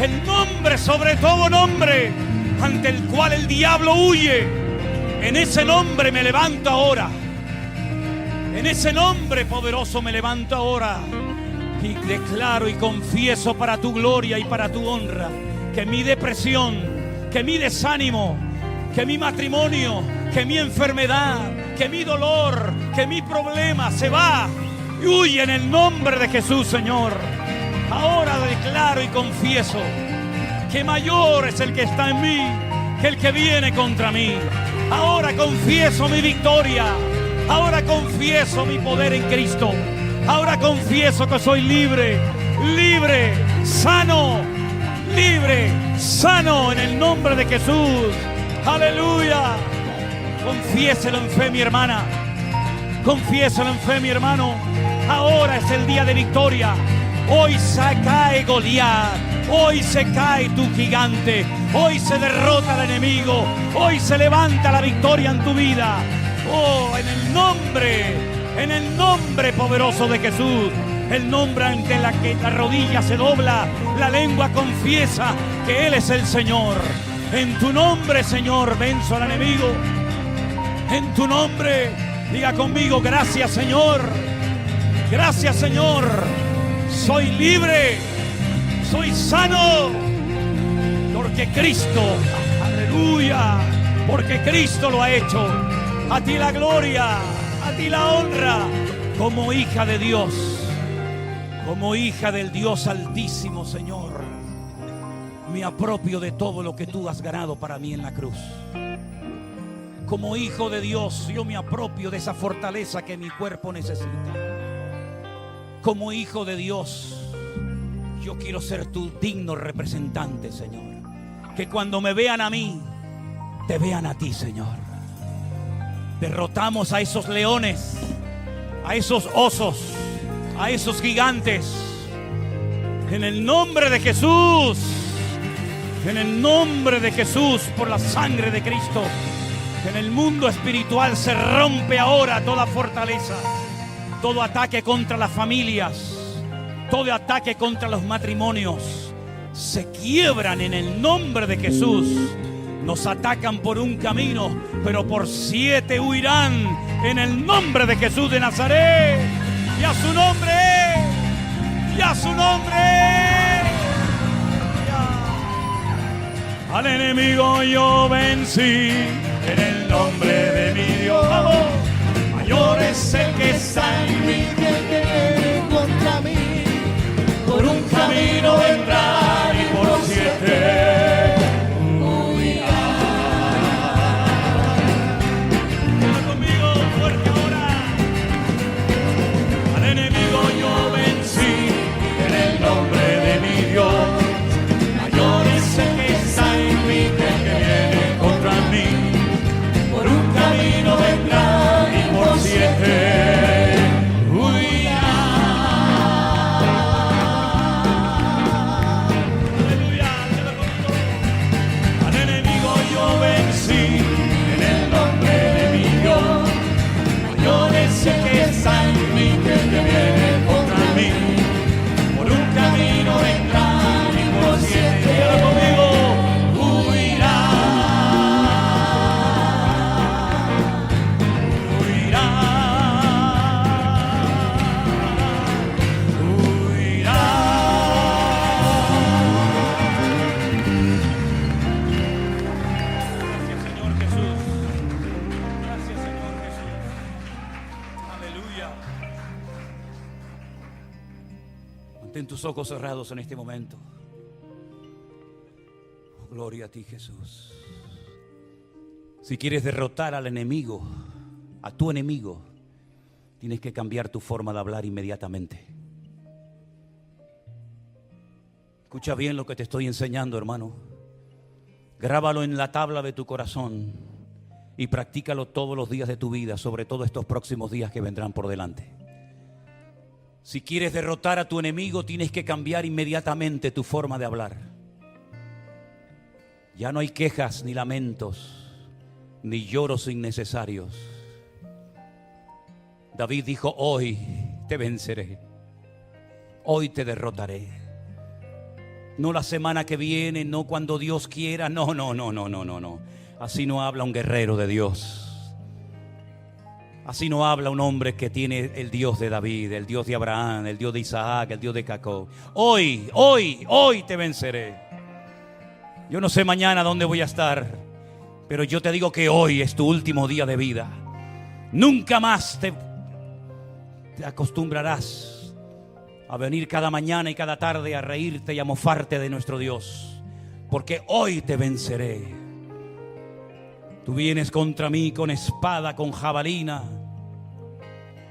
el nombre, sobre todo nombre, ante el cual el diablo huye, en ese nombre me levanto ahora. En ese nombre poderoso me levanto ahora. Y declaro y confieso para tu gloria y para tu honra que mi depresión, que mi desánimo, que mi matrimonio, que mi enfermedad, que mi dolor, que mi problema se va y huye en el nombre de Jesús, Señor. Ahora declaro y confieso que mayor es el que está en mí que el que viene contra mí. Ahora confieso mi victoria. Ahora confieso mi poder en Cristo. Ahora confieso que soy libre, sano en el nombre de Jesús. Aleluya. Confiéselo en fe, mi hermana. Confiéselo en fe, mi hermano. Ahora es el día de victoria. Hoy se cae Goliat. Hoy se cae tu gigante. Hoy se derrota al enemigo. Hoy se levanta la victoria en tu vida. Oh, en el nombre poderoso de Jesús, el nombre ante la que la rodilla se dobla, la lengua confiesa que Él es el Señor. En tu nombre, Señor, venzo al enemigo. En tu nombre, diga conmigo: gracias, Señor. Gracias, Señor. Soy libre, soy sano, porque Cristo, aleluya, porque Cristo lo ha hecho. A ti la gloria, a ti la honra, como hija de Dios, como hija del Dios Altísimo, Señor. Me apropio de todo lo que tú has ganado para mí en la cruz. Como hijo de Dios, yo me apropio de esa fortaleza que mi cuerpo necesita. Como hijo de Dios, yo quiero ser tu digno representante, Señor. Que cuando me vean a mí, te vean a ti, Señor. Derrotamos a esos leones, a esos osos, a esos gigantes. En el nombre de Jesús, en el nombre de Jesús, por la sangre de Cristo. En el mundo espiritual se rompe ahora toda fortaleza, todo ataque contra las familias, todo ataque contra los matrimonios. Se quiebran en el nombre de Jesús. Nos atacan por un camino, pero por 7 huirán en el nombre de Jesús de Nazaret. Y a su nombre, y a su nombre. Al enemigo yo vencí en el nombre de mi Dios. es el que está en mí, que el que viene contra mí. por un camino vendrá y por 7 huirá. Ven conmigo fuerte ahora. Al enemigo yo vencí en el nombre de mi Dios. Mayor es el que está en mí que el que viene contra mí. Por un camino vendrá y por 7 huirá. Aleluya, al enemigo yo vencí en el nombre de mi Dios. Mayor es el que está en mí que el que viene contra mí. Por un camino vendrá y por 7 conmigo huirá. Gracias, Señor Jesús. Gracias, Señor Jesús. Aleluya. Mantén tus ojos cerrados en este momento. Oh, gloria a ti, Jesús. Si quieres derrotar al enemigo, a tu enemigo, tienes que cambiar tu forma de hablar inmediatamente. Escucha bien lo que te estoy enseñando, hermano. Grábalo en la tabla de tu corazón y practícalo todos los días de tu vida, sobre todo estos próximos días que vendrán por delante. Si quieres derrotar a tu enemigo, tienes que cambiar inmediatamente tu forma de hablar. Ya no hay quejas ni lamentos, ni lloros innecesarios. David dijo: hoy te venceré, hoy te derrotaré. No la semana que viene, no cuando Dios quiera, no. Así no habla un guerrero de Dios. Así no habla un hombre que tiene el Dios de David, el Dios de Abraham, el Dios de Isaac, el Dios de Jacob. Hoy te venceré. Yo no sé mañana dónde voy a estar, pero yo te digo que hoy es tu último día de vida. Nunca más te acostumbrarás a venir cada mañana y cada tarde a reírte y a mofarte de nuestro Dios, porque hoy te venceré. Tú vienes contra mí con espada, con jabalina,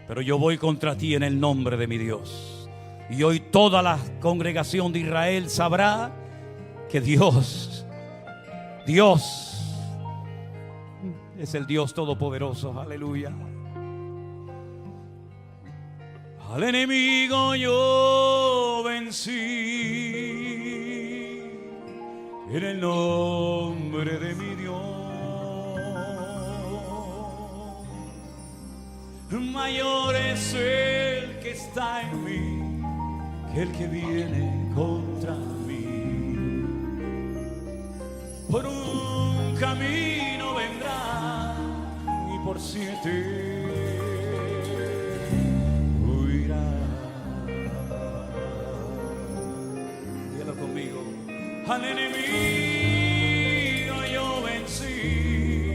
pero yo voy contra ti en el nombre de mi Dios. Y hoy toda la congregación de Israel sabrá que Dios es el Dios todopoderoso. Aleluya. Al enemigo yo vencí en el nombre de mi Dios. Mayor es el que está en mí que el que viene contra mí. Por un camino vendrá y por 7 conmigo. Al enemigo yo vencí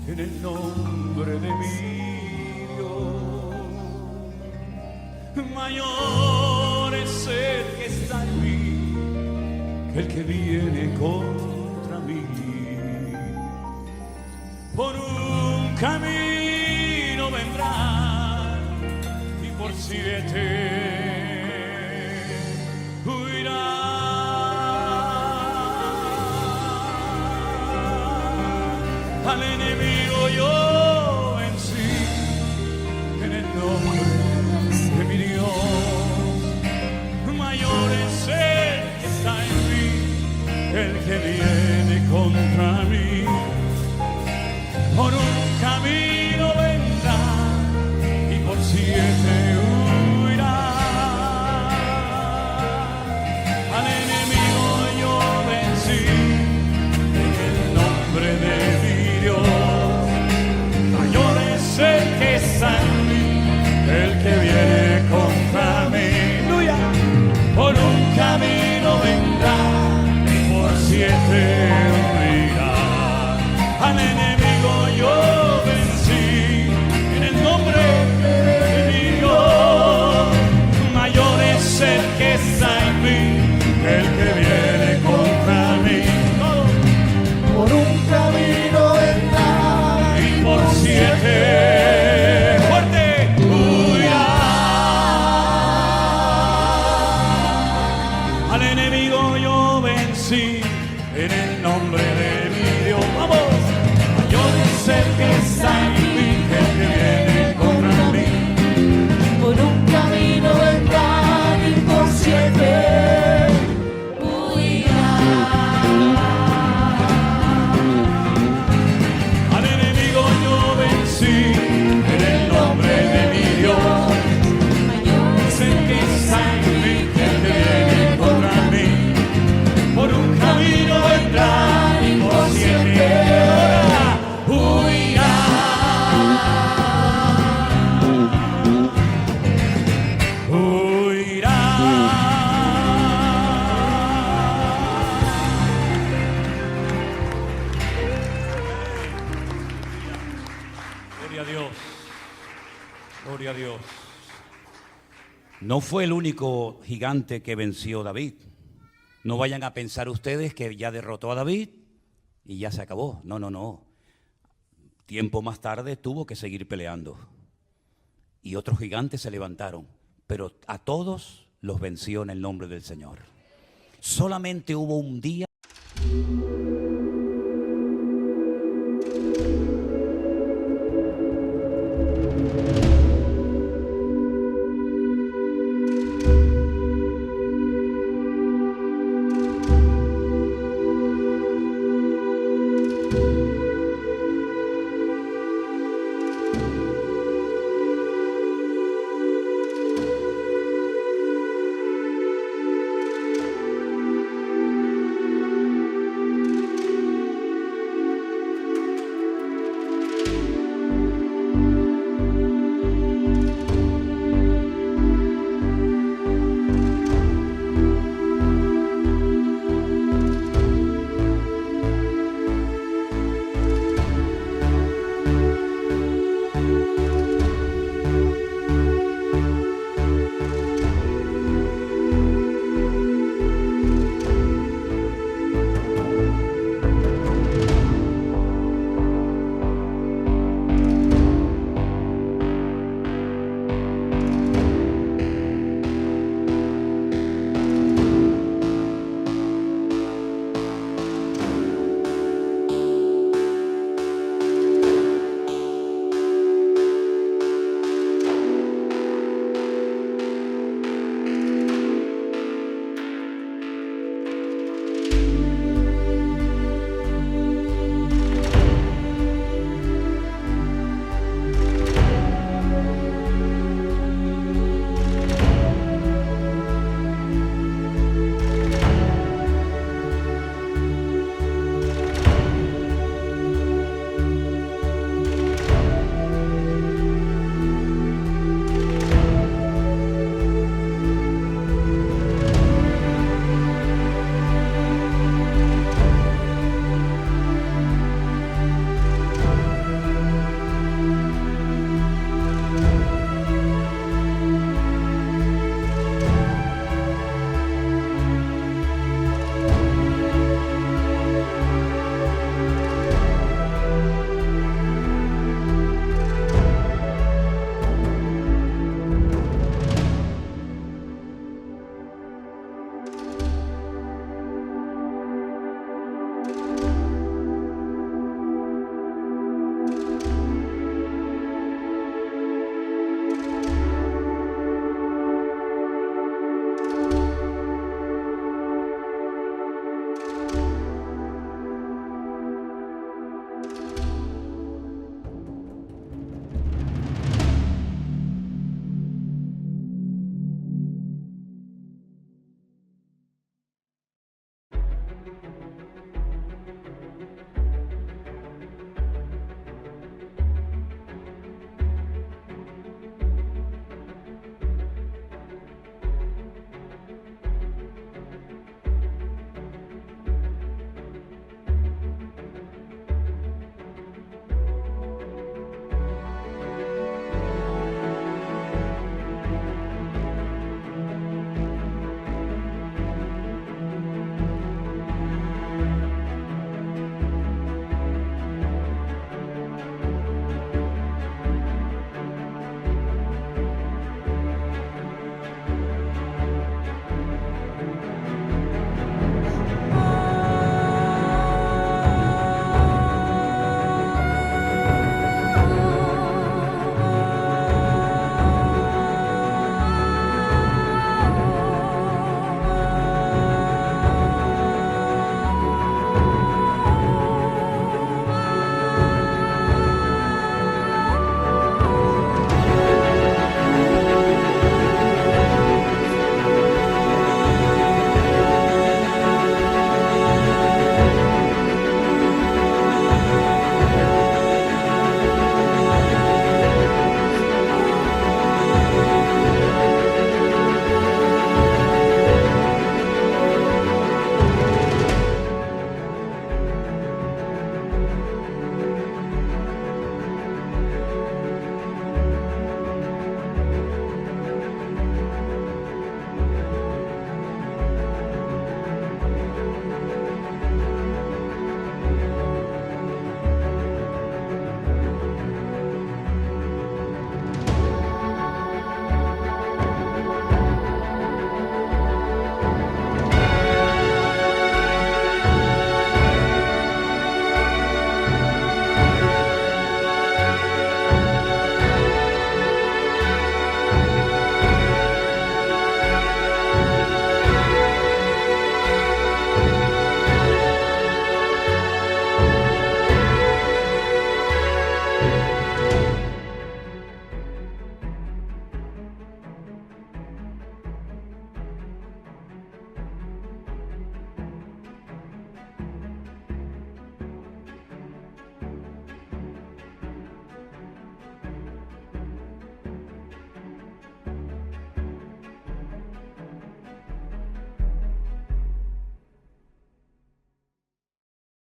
en el nombre de mi Dios. Mayor es el que está en mí que el que viene contra mí. Por un camino vendrá y por 7 al enemigo yo vencí en el nombre de mi Dios. Mayor es el que está en mí, el que viene contra mí. Por un camino vendrá y por 7 huirá. Al enemigo yo vencí en el nombre de mi Dios. Mayor es el que está en mí, el que viene contra mí. ¡Aleluya! Por un camino vendrá y por 7 huirá. Gloria a Dios. Gloria a Dios. No fue el único gigante que venció David. No vayan a pensar ustedes que ya derrotó a David y ya se acabó. No, no, no. Tiempo más tarde tuvo que seguir peleando. Y otros gigantes se levantaron, pero a todos los venció en el nombre del Señor. Solamente hubo un día